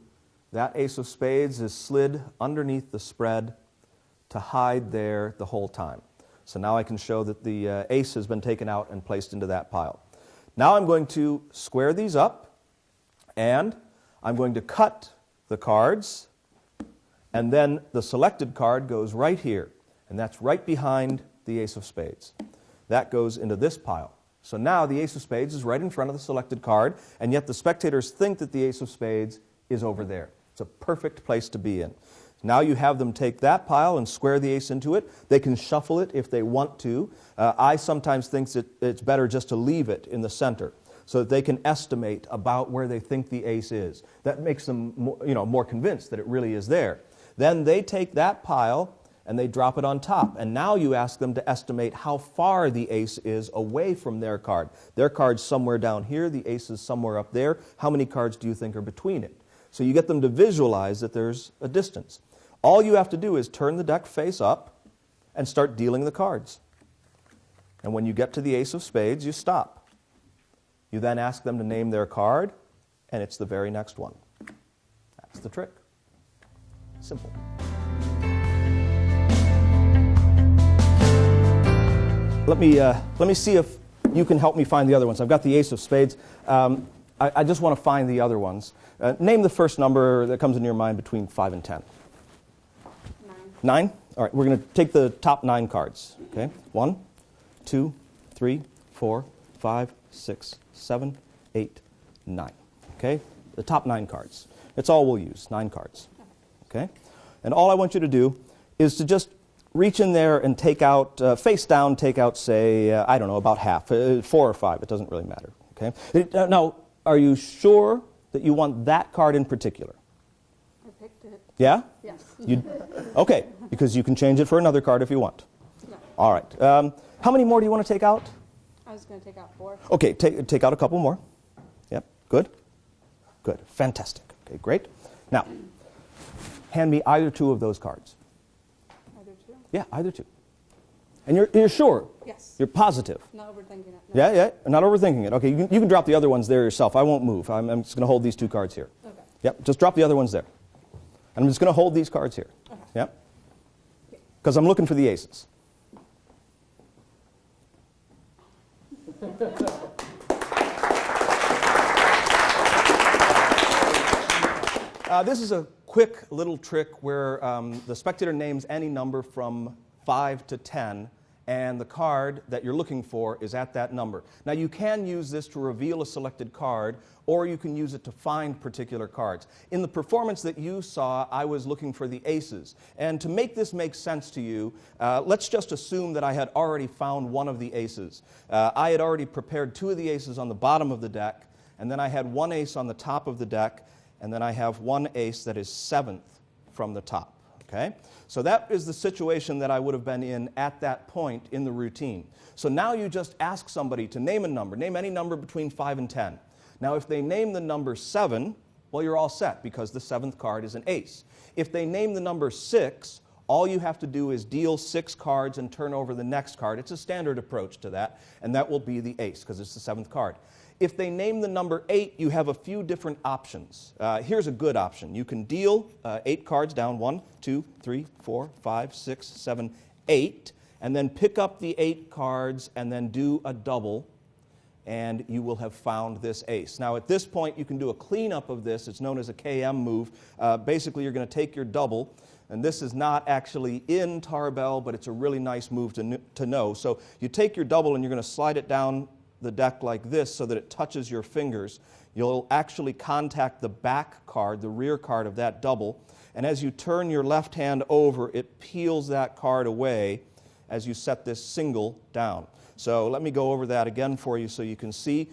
[SPEAKER 1] That ace of spades is slid underneath the spread to hide there the whole time. So now I can show that the ace has been taken out and placed into that pile. Now I'm going to square these up, and I'm going to cut the cards, and then the selected card goes right here, and that's right behind the ace of spades. That goes into this pile. So now the ace of spades is right in front of the selected card, and yet the spectators think that the ace of spades is over there. It's a perfect place to be in. Now you have them take that pile and square the ace into it. They can shuffle it if they want to. I sometimes think that it's better just to leave it in the center so that they can estimate about where they think the ace is. That makes them more convinced that it really is there. Then they take that pile and they drop it on top. And now you ask them to estimate how far the ace is away from their card. Their card's somewhere down here, the ace is somewhere up there. How many cards do you think are between it? So you get them to visualize that there's a distance. All you have to do is turn the deck face up and start dealing the cards. And when you get to the ace of spades, you stop. You then ask them to name their card, and it's the very next one. That's the trick. Simple. Let me see if you can help me find the other ones. I've got the ace of spades. I just want to find the other ones. Name the first number that comes into your mind between 5 and 10. 9? All right, we're going to take the top 9 cards. Okay, 1, 2, 3, 4, 5, 6, 7, 8, 9. Okay, the top 9 cards. It's all we'll use, 9 cards. Okay, and all I want you to do is to just reach in there and take out, face down, take out, say, I don't know, about half, 4 or 5. It doesn't really matter. Okay. Now, are you sure that you want that card in particular?
[SPEAKER 3] I picked it.
[SPEAKER 1] Yeah?
[SPEAKER 3] Yes.
[SPEAKER 1] Okay, because you can change it for another card if you want.
[SPEAKER 3] No.
[SPEAKER 1] All right. How many more do you want to take out?
[SPEAKER 3] I was going to take out 4.
[SPEAKER 1] Okay, take out a couple more. Yep, good. Good, fantastic. Okay, great. Now, hand me either 2 of those cards.
[SPEAKER 3] Either 2?
[SPEAKER 1] Yeah, either 2. And you're sure?
[SPEAKER 3] Yes.
[SPEAKER 1] You're positive?
[SPEAKER 3] Not overthinking it. No.
[SPEAKER 1] Yeah, not overthinking it. Okay, you can drop the other ones there yourself. I won't move. I'm just going to hold these 2 cards here.
[SPEAKER 3] Okay.
[SPEAKER 1] Yep, just drop the other ones there. And I'm just going to hold these cards here.
[SPEAKER 3] Okay.
[SPEAKER 1] Yep. Because I'm looking for the aces. This is a quick little trick where the spectator names any number from 5 to 10, and the card that you're looking for is at that number. Now, you can use this to reveal a selected card, or you can use it to find particular cards. In the performance that you saw, I was looking for the aces. And to make this make sense to you, let's just assume that I had already found one of the aces. I had already prepared 2 of the aces on the bottom of the deck, and then I had 1 ace on the top of the deck, and then I have 1 ace that is 7th from the top. Okay? So that is the situation that I would have been in at that point in the routine. So now you just ask somebody to name a number. Name any number between 5 and 10. Now if they name the number 7, well, you're all set because the 7th card is an ace. If they name the number 6, all you have to do is deal 6 cards and turn over the next card. It's a standard approach to that, and that will be the ace because it's the 7th card. If they name the number 8, you have a few different options. Here's a good option. You can deal 8 cards down, 1, 2, 3, 4, 5, 6, 7, 8, and then pick up the 8 cards and then do a double, and you will have found this ace. Now at this point you can do a cleanup of this. It's known as a KM move. Basically you're going to take your double, and this is not actually in Tarbell, but it's a really nice move to know. So you take your double and you're going to slide it down the deck like this so that it touches your fingers. You'll actually contact the back card, the rear card of that double, and as you turn your left hand over, it peels that card away as you set this single down. So let me go over that again for you so you can see.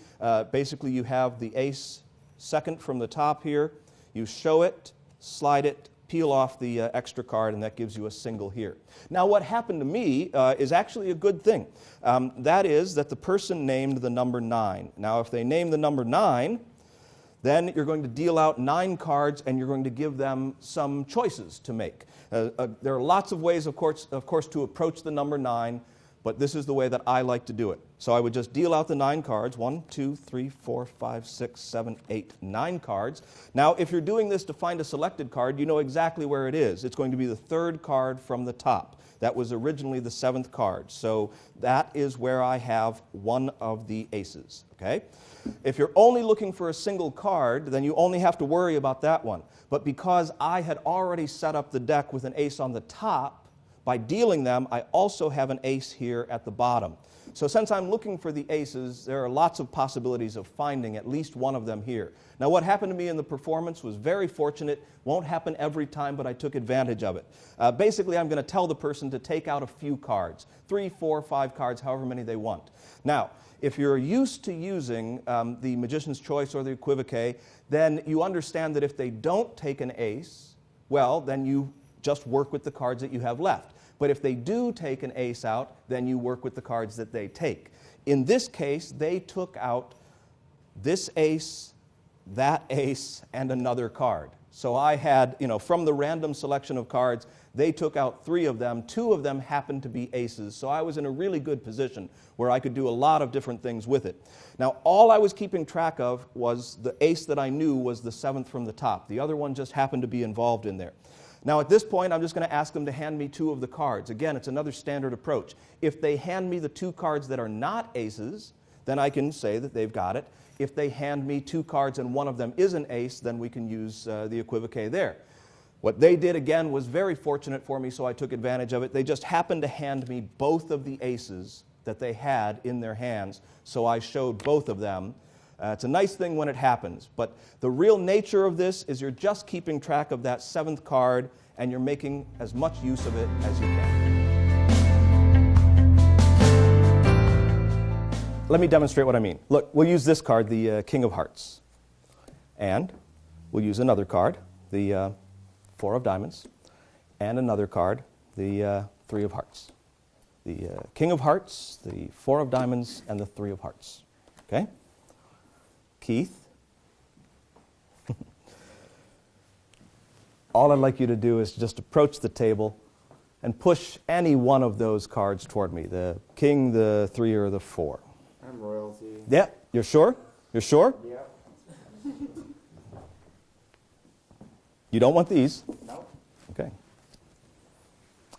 [SPEAKER 1] Basically you have the ace second from the top here. You show it, slide it, peel off the extra card, and that gives you a single here. Now what happened to me is actually a good thing. That is that the person named the number 9. Now if they name the number 9, then you're going to deal out 9 cards and you're going to give them some choices to make. There are lots of ways, of course, to approach the number 9, but this is the way that I like to do it. So I would just deal out the 9 cards, 1, 2, 3, 4, 5, 6, 7, 8, 9 cards. Now, if you're doing this to find a selected card, you know exactly where it is. It's going to be the 3rd card from the top. That was originally the 7th card. So that is where I have one of the aces, okay? If you're only looking for a single card, then you only have to worry about that one. But because I had already set up the deck with an ace on the top, by dealing them, I also have an ace here at the bottom. So since I'm looking for the aces, there are lots of possibilities of finding at least one of them here. Now what happened to me in the performance was very fortunate. Won't happen every time, but I took advantage of it. Basically, I'm going to tell the person to take out a few cards, 3, 4, 5 cards, however many they want. Now, if you're used to using the Magician's Choice or the Equivoque, then you understand that if they don't take an ace, well, then you just work with the cards that you have left. But if they do take an ace out, then you work with the cards that they take. In this case, they took out this ace, that ace, and another card. So I had, from the random selection of cards, they took out 3 of them. 2 of them happened to be aces. So I was in a really good position where I could do a lot of different things with it. Now, all I was keeping track of was the ace that I knew was the 7th from the top. The other one just happened to be involved in there. Now at this point, I'm just going to ask them to hand me 2 of the cards. Again, it's another standard approach. If they hand me the 2 cards that are not aces, then I can say that they've got it. If they hand me 2 cards and one of them is an ace, then we can use the Equivoque there. What they did, again, was very fortunate for me, so I took advantage of it. They just happened to hand me both of the aces that they had in their hands, so I showed both of them. It's a nice thing when it happens, but the real nature of this is you're just keeping track of that 7th card and you're making as much use of it as you can. Let me demonstrate what I mean. Look, we'll use this card, the King of Hearts, and we'll use another card, the 4 of Diamonds, and another card, the 3 of Hearts. The King of Hearts, the 4 of Diamonds, and the 3 of Hearts. Okay? Keith, all I'd like you to do is just approach the table and push any one of those cards toward me, the king, the 3, or the 4.
[SPEAKER 4] I'm royalty.
[SPEAKER 1] Yeah, you're sure? You're sure?
[SPEAKER 4] Yeah.
[SPEAKER 1] You don't want these?
[SPEAKER 4] No.
[SPEAKER 1] Okay.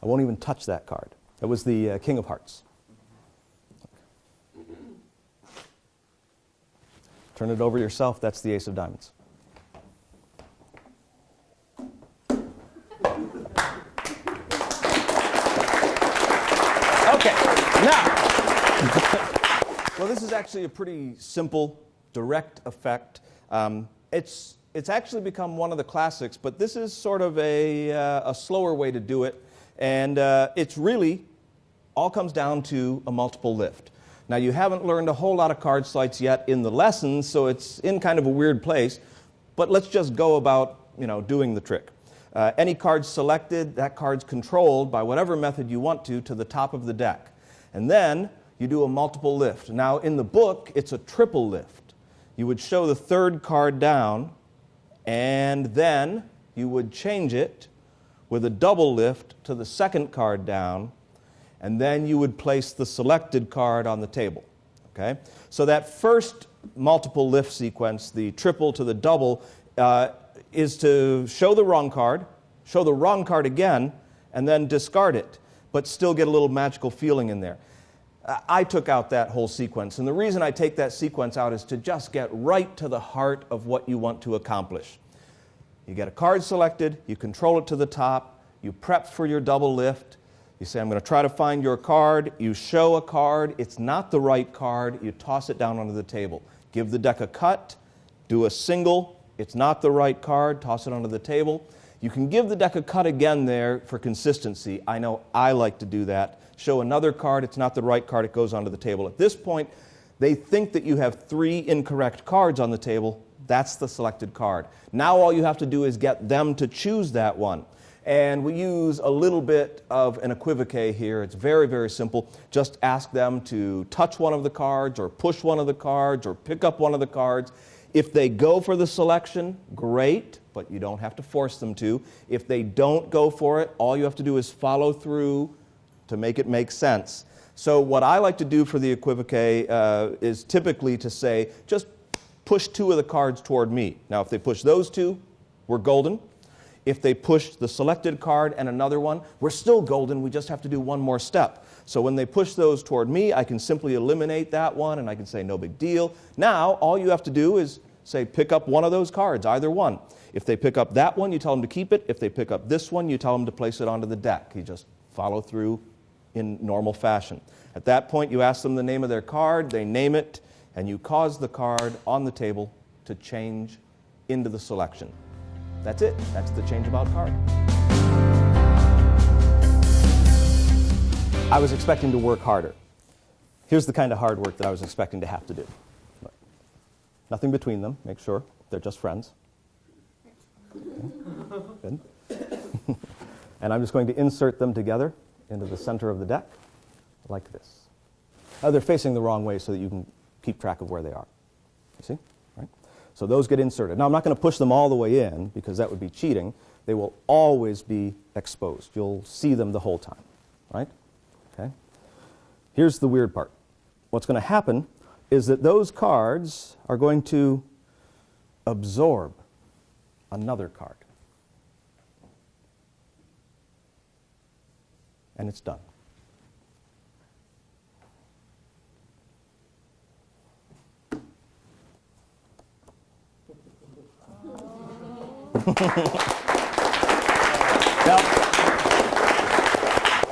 [SPEAKER 1] I won't even touch that card. That was the King of Hearts. Turn it over yourself. That's the Ace of Diamonds. Okay, now, well, this is actually a pretty simple, direct effect. It's actually become one of the classics, but this is sort of a slower way to do it, and it's really all comes down to a multiple lift. Now, you haven't learned a whole lot of card sleights yet in the lessons, so it's in kind of a weird place, but let's just go about, doing the trick. Any card selected, that card's controlled by whatever method you want to the top of the deck. And then you do a multiple lift. Now, in the book, it's a triple lift. You would show the 3rd card down, and then you would change it with a double lift to the second card down, and then you would place the selected card on the table. Okay? So that first multiple lift sequence, the triple to the double, is to show the wrong card again, and then discard it, but still get a little magical feeling in there. I took out that whole sequence, and the reason I take that sequence out is to just get right to the heart of what you want to accomplish. You get a card selected, you control it to the top, you prep for your double lift, you say, I'm going to try to find your card, you show a card, it's not the right card, you toss it down onto the table. Give the deck a cut, do a single, it's not the right card, toss it onto the table. You can give the deck a cut again there for consistency. I know I like to do that. Show another card, it's not the right card, it goes onto the table. At this point, they think that you have 3 incorrect cards on the table. That's the selected card. Now all you have to do is get them to choose that one. And we use a little bit of an equivoque here. It's very, very simple. Just ask them to touch one of the cards or push one of the cards or pick up one of the cards. If they go for the selection, great, but you don't have to force them to. If they don't go for it, all you have to do is follow through to make it make sense. So what I like to do for the equivoque is typically to say, just push 2 of the cards toward me. Now, if they push those 2, we're golden. If they push the selected card and another one, we're still golden. We just have to do one more step. So when they push those toward me, I can simply eliminate that one, and I can say no big deal. Now, all you have to do is say pick up one of those cards, either one. If they pick up that one, you tell them to keep it. If they pick up this one, you tell them to place it onto the deck. You just follow through in normal fashion. At that point, you ask them the name of their card, they name it, and you cause the card on the table to change into the selection. That's it. That's the change about card. I was expecting to work harder. Here's the kind of hard work that I was expecting to have to do. Nothing between them. Make sure they're just friends. Okay. Good. And I'm just going to insert them together into the center of the deck like this. Now they're facing the wrong way so that you can keep track of where they are. You see? Right? So those get inserted. Now I'm not going to push them all the way in because that would be cheating. They will always be exposed. You'll see them the whole time. Right? Okay. Here's the weird part. What's going to happen is that those cards are going to absorb another card. And it's done. Now,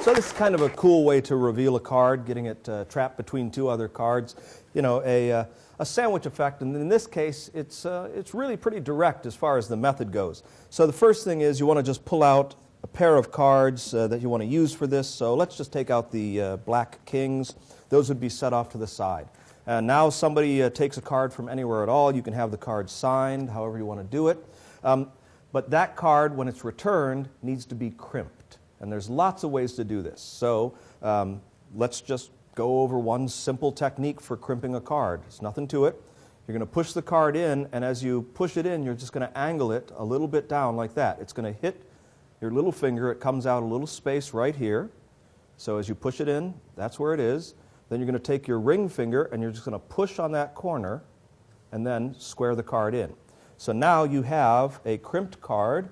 [SPEAKER 1] so this is kind of a cool way to reveal a card, getting it trapped between 2 other cards. You know, a sandwich effect, and in this case, it's really pretty direct as far as the method goes. So the first thing is you want to just pull out a pair of cards that you want to use for this. So let's just take out the black kings. Those would be set off to the side. And now somebody takes a card from anywhere at all. You can have the card signed, however you want to do it. But that card, when it's returned, needs to be crimped. And there's lots of ways to do this. So let's just go over one simple technique for crimping a card. There's nothing to it. You're going to push the card in, and as you push it in, you're just going to angle it a little bit down like that. It's going to hit your little finger. It comes out a little space right here. So as you push it in, that's where it is. Then you're going to take your ring finger, and you're just going to push on that corner, and then square the card in. So now you have a crimped card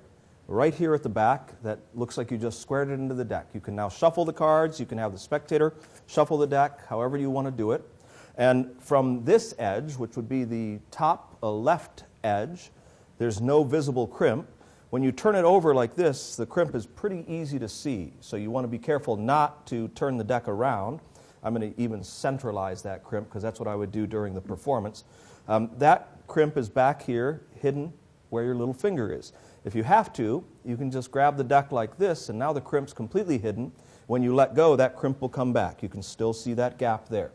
[SPEAKER 1] right here at the back that looks like you just squared it into the deck. You can now shuffle the cards. You can have the spectator shuffle the deck, however you want to do it. And from this edge, which would be the top left edge, there's no visible crimp. When you turn it over like this, the crimp is pretty easy to see. So you want to be careful not to turn the deck around. I'm going to even centralize that crimp because that's what I would do during the performance. That crimp is back here, hidden where your little finger is. If you have to, you can just grab the deck like this, and now the crimp's completely hidden. When you let go, that crimp will come back. You can still see that gap there.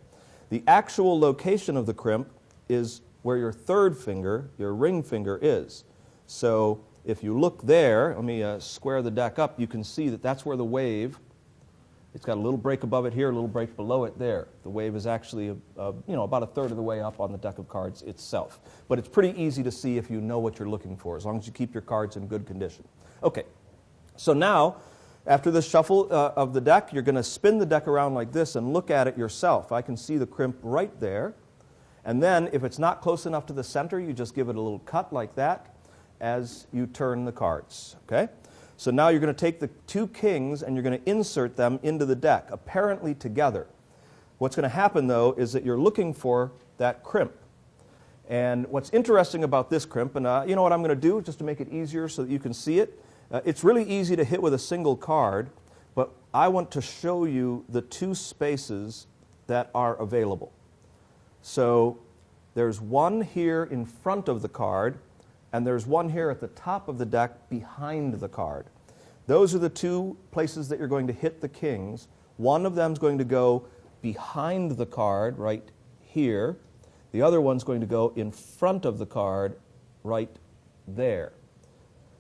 [SPEAKER 1] The actual location of the crimp is where your third finger, your ring finger, is. So if you look there, let me square the deck up, you can see that that's where the wave, it's got a little break above it here, a little break below it there. The wave is actually about a third of the way up on the deck of cards itself. But it's pretty easy to see if you know what you're looking for, as long as you keep your cards in good condition. Okay, So now, after the shuffle of the deck, you're going to spin the deck around like this and look at it yourself. I can see the crimp right there. And then, if it's not close enough to the center, you just give it a little cut like that as you turn the cards. Okay? So now you're going to take the 2 kings and you're going to insert them into the deck, apparently together. What's going to happen, though, is that you're looking for that crimp. And what's interesting about this crimp, and you know what I'm going to do, just to make it easier so that you can see it? It's really easy to hit with a single card, but I want to show you the 2 spaces that are available. So there's one here in front of the card, and there's one here at the top of the deck behind the card. Those are the 2 places that you're going to hit the kings. One of them is going to go behind the card right here. The other one's going to go in front of the card right there.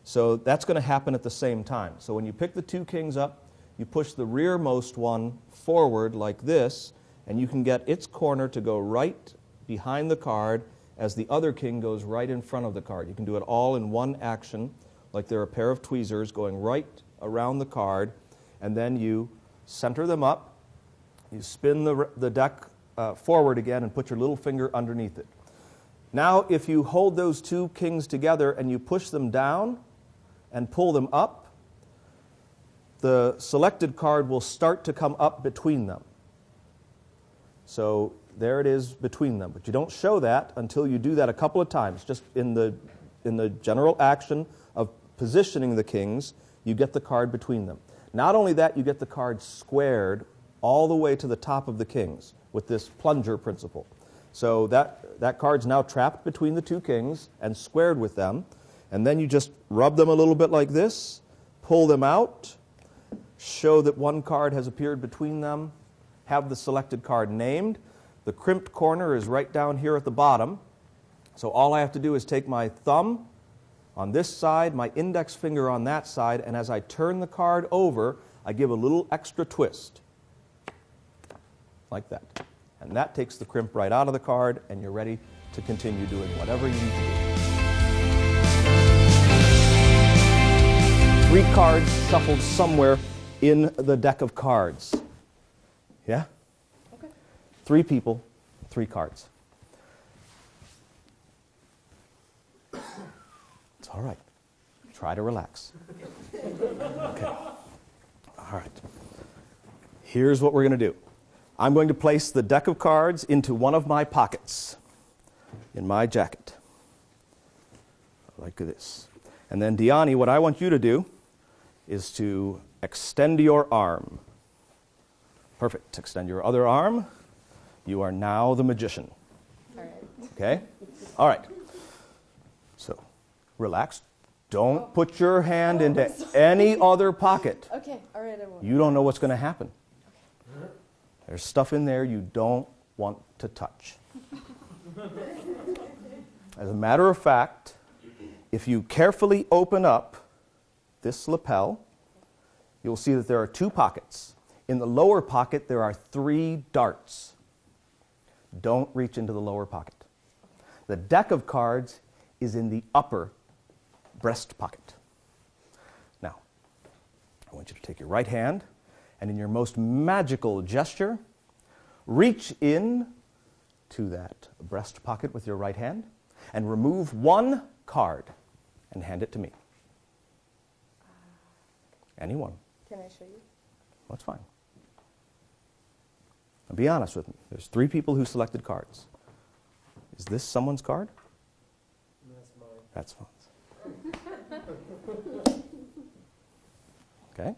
[SPEAKER 1] So that's going to happen at the same time. So when you pick the 2 kings up, you push the rearmost one forward like this, and you can get its corner to go right behind the card as the other king goes right in front of the card. You can do it all in one action, like they're a pair of tweezers going right around the card, and then you center them up, you spin the deck forward again and put your little finger underneath it. Now, if you hold those 2 kings together and you push them down and pull them up, the selected card will start to come up between them. So there it is between them. But you don't show that until you do that a couple of times. Just in the general action of positioning the kings, you get the card between them. Not only that, you get the card squared all the way to the top of the kings with this plunger principle. So that card's now trapped between the 2 kings and squared with them. And then you just rub them a little bit like this, pull them out, show that one card has appeared between them, have the selected card named. The crimped corner is right down here at the bottom. So all I have to do is take my thumb on this side, my index finger on that side, and as I turn the card over, I give a little extra twist, like that. And that takes the crimp right out of the card, and you're ready to continue doing whatever you need to do. 3 cards shuffled somewhere in the deck of cards. Yeah?
[SPEAKER 3] Okay.
[SPEAKER 1] 3 people, 3 cards. It's all right. Try to relax. Okay. All right. Here's what we're going to do. I'm going to place the deck of cards into one of my pockets in my jacket. Like this. And then, Diani, what I want you to do is to extend your arm. Perfect. Extend your other arm. You are now the magician.
[SPEAKER 3] All right.
[SPEAKER 1] Okay? All right. So, relax. Don't put your hand into any other pocket.
[SPEAKER 3] Okay, all right, I won't.
[SPEAKER 1] You don't know what's going to happen. There's stuff in there you don't want to touch. As a matter of fact, if you carefully open up this lapel, you'll see that there are 2 pockets. In the lower pocket, there are 3 darts. Don't reach into the lower pocket. The deck of cards is in the upper breast pocket. Now, I want you to take your right hand, and in your most magical gesture, reach in to that breast pocket with your right hand and remove 1 card and hand it to me. Any one.
[SPEAKER 3] Can I show you?
[SPEAKER 1] That's fine. Now be honest with me. There's 3 people who selected cards. Is this someone's card? That's mine. That's mine. Okay?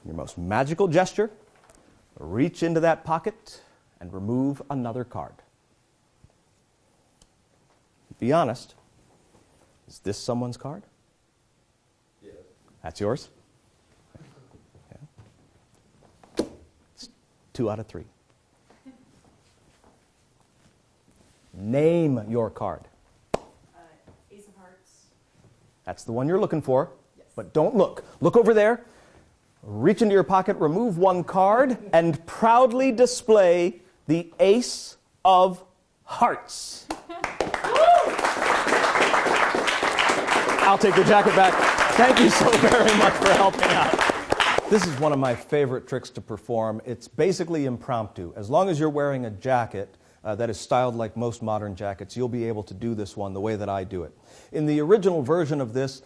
[SPEAKER 1] Your most magical gesture, reach into that pocket and remove another card. Be honest. Is this someone's card? Yes. That's yours? Yeah. It's 2 out of 3. Name your card.
[SPEAKER 3] Ace of Hearts.
[SPEAKER 1] That's the one you're looking for.
[SPEAKER 3] Yes.
[SPEAKER 1] But don't look. Look over there. Reach into your pocket, remove 1 card, and proudly display the Ace of Hearts. I'll take the jacket back. Thank you so very much for helping out. This is one of my favorite tricks to perform. It's basically impromptu. As long as you're wearing a jacket that is styled like most modern jackets, you'll be able to do this one the way that I do it. In the original version of this,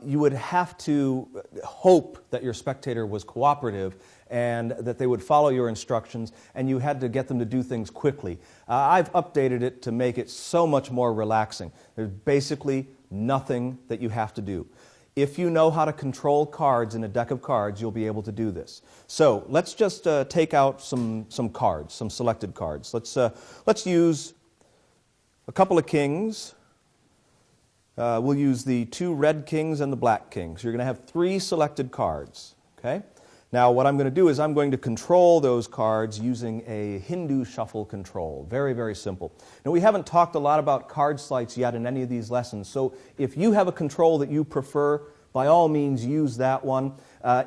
[SPEAKER 1] you would have to hope that your spectator was cooperative and that they would follow your instructions, and you had to get them to do things quickly. I've updated it to make it so much more relaxing. There's basically nothing that you have to do. If you know how to control cards in a deck of cards, you'll be able to do this. So let's just take out some cards, some selected cards. Let's use a couple of kings. We'll use the 2 red kings and the black kings. You're going to have 3 selected cards. Okay? Now what I'm going to do is I'm going to control those cards using a Hindu shuffle control. Very, very simple. Now we haven't talked a lot about card sleights yet in any of these lessons, so if you have a control that you prefer, by all means use that one.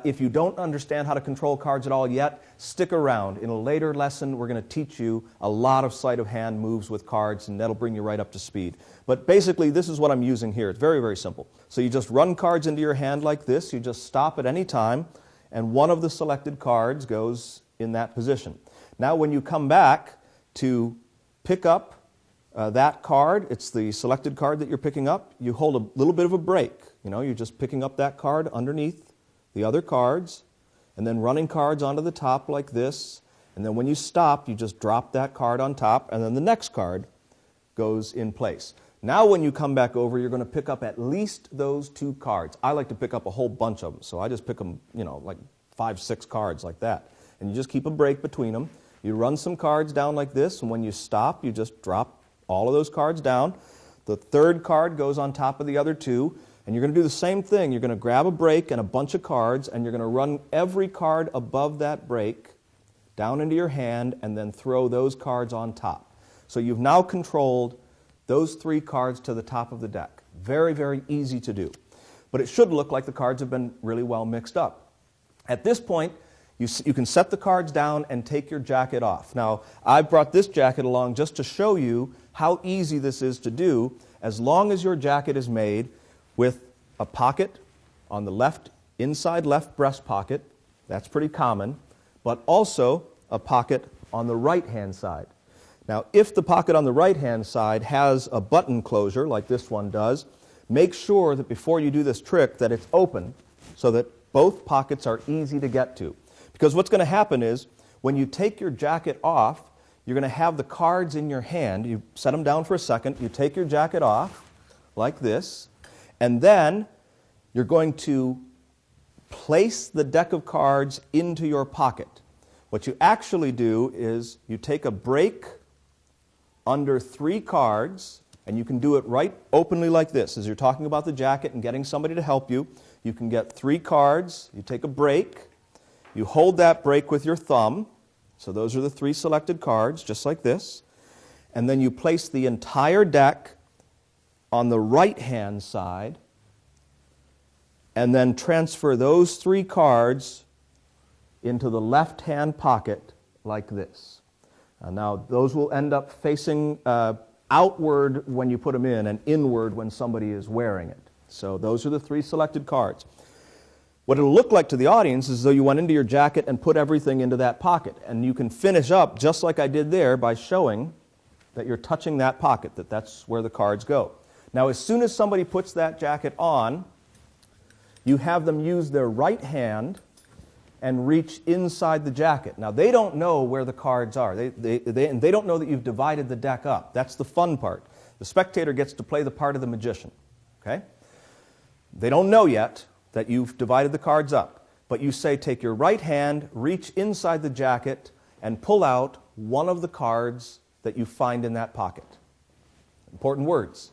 [SPEAKER 1] If you don't understand how to control cards at all yet, stick around. In a later lesson we're going to teach you a lot of sleight of hand moves with cards, and that'll bring you right up to speed. But basically this is what I'm using here. It's very, very simple. So you just run cards into your hand like this. You just stop at any time, and one of the selected cards goes in that position. Now when you come back to pick up that card, it's the selected card that you're picking up, you hold a little bit of a break. You know, you're just picking up that card underneath the other cards, and then running cards onto the top like this, and then when you stop, you just drop that card on top, and then the next card goes in place. Now when you come back over, you're going to pick up at least those 2 cards. I like to pick up a whole bunch of them, so I just pick them, you know, like 5, 6 cards like that. And you just keep a break between them. You run some cards down like this, and when you stop, you just drop all of those cards down. The 3rd card goes on top of the other 2, and you're going to do the same thing. You're going to grab a break and a bunch of cards, and you're going to run every card above that break down into your hand, and then throw those cards on top. So you've now controlled those 3 cards to the top of the deck. Very, very easy to do. But it should look like the cards have been really well mixed up. At this point, you can set the cards down and take your jacket off. Now, I've brought this jacket along just to show you how easy this is to do, as long as your jacket is made with a pocket on the left, inside left breast pocket. That's pretty common. But also a pocket on the right-hand side. Now, if the pocket on the right-hand side has a button closure, like this one does, make sure that before you do this trick that it's open so that both pockets are easy to get to. Because what's going to happen is, when you take your jacket off, you're going to have the cards in your hand. You set them down for a second, you take your jacket off, like this, and then you're going to place the deck of cards into your pocket. What you actually do is you take a break under 3 cards, and you can do it right openly like this. As you're talking about the jacket and getting somebody to help you, you can get 3 cards, you take a break, you hold that break with your thumb, so those are the 3 selected cards, just like this, and then you place the entire deck on the right-hand side, and then transfer those 3 cards into the left-hand pocket like this. Now, those will end up facing outward when you put them in and inward when somebody is wearing it. So those are the 3 selected cards. What it'll look like to the audience is as though you went into your jacket and put everything into that pocket. And you can finish up just like I did there by showing that you're touching that pocket, that's where the cards go. Now, as soon as somebody puts that jacket on, you have them use their right hand and reach inside the jacket. Now, they don't know where the cards are. And they don't know that you've divided the deck up. That's the fun part. The spectator gets to play the part of the magician. Okay? They don't know yet that you've divided the cards up. But you say, take your right hand, reach inside the jacket, and pull out one of the cards that you find in that pocket. Important words.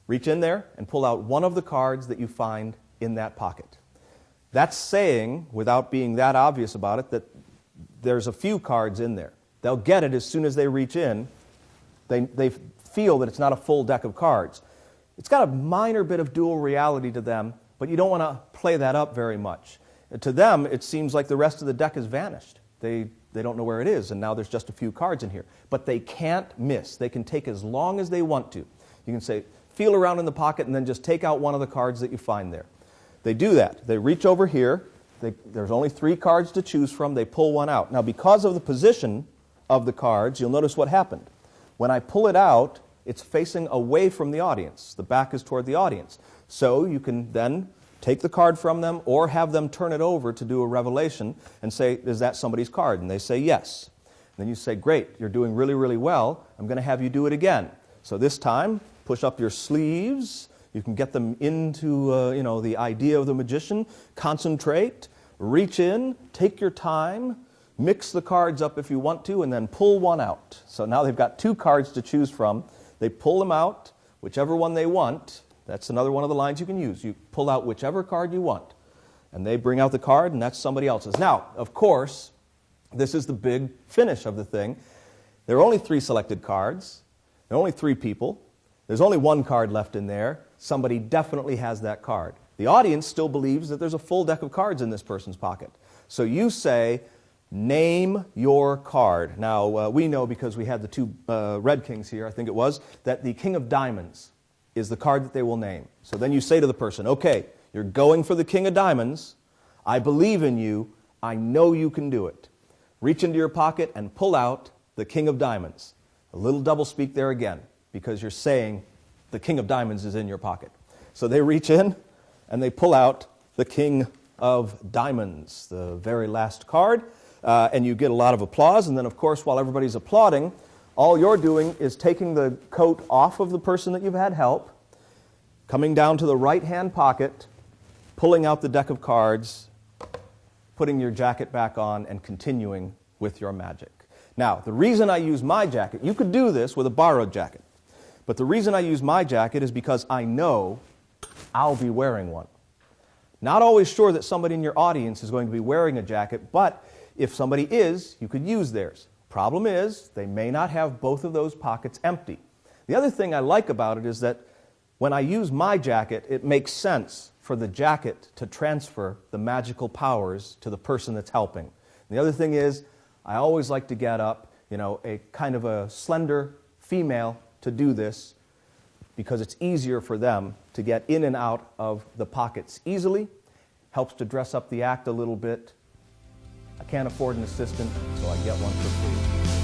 [SPEAKER 1] Reach in there and pull out one of the cards that you find in that pocket. That's saying, without being that obvious about it, that there's a few cards in there. They'll get it as soon as they reach in. They feel that it's not a full deck of cards. It's got a minor bit of dual reality to them, but you don't want to play that up very much. To them, it seems like the rest of the deck has vanished. They don't know where it is, and now there's just a few cards in here. But they can't miss. They can take as long as they want to. You can say, feel around in the pocket, and then just take out one of the cards that you find there. They do that. They reach over here. There's only 3 cards to choose from. They pull one out. Now, because of the position of the cards, you'll notice what happened. When I pull it out, it's facing away from the audience. The back is toward the audience. So you can then take the card from them or have them turn it over to do a revelation and say, is that somebody's card? And they say yes. And then you say, great, you're doing really, really well. I'm going to have you do it again. So this time, push up your sleeves. You can get them into the idea of the magician. Concentrate, reach in, take your time, mix the cards up if you want to, and then pull one out. So now they've got 2 cards to choose from. They pull them out, whichever one they want. That's another one of the lines you can use. You pull out whichever card you want. And they bring out the card, and that's somebody else's. Now, of course, this is the big finish of the thing. There are only 3 selected cards. There are only 3 people. There's only 1 card left in there. Somebody definitely has that card. The audience still believes that there's a full deck of cards in this person's pocket. So you say, name your card. Now, we know because we had the 2 red kings here, I think it was, that the king of diamonds is the card that they will name. So then you say to the person, okay, you're going for the king of diamonds. I believe in you. I know you can do it. Reach into your pocket and pull out the king of diamonds. A little doublespeak there again, because you're saying the king of diamonds is in your pocket. So they reach in and they pull out the king of diamonds, the very last card, and you get a lot of applause. And then, of course, while everybody's applauding, all you're doing is taking the coat off of the person that you've had help, coming down to the right-hand pocket, pulling out the deck of cards, putting your jacket back on, and continuing with your magic. Now, the reason I use my jacket, you could do this with a borrowed jacket, but the reason I use my jacket is because I know I'll be wearing one. Not always sure that somebody in your audience is going to be wearing a jacket, but if somebody is, you could use theirs. Problem is, they may not have both of those pockets empty. The other thing I like about it is that when I use my jacket, it makes sense for the jacket to transfer the magical powers to the person that's helping. And the other thing is, I always like to get up, a kind of a slender female to do this because it's easier for them to get in and out of the pockets easily, helps to dress up the act a little bit. I can't afford an assistant, so I get one for free.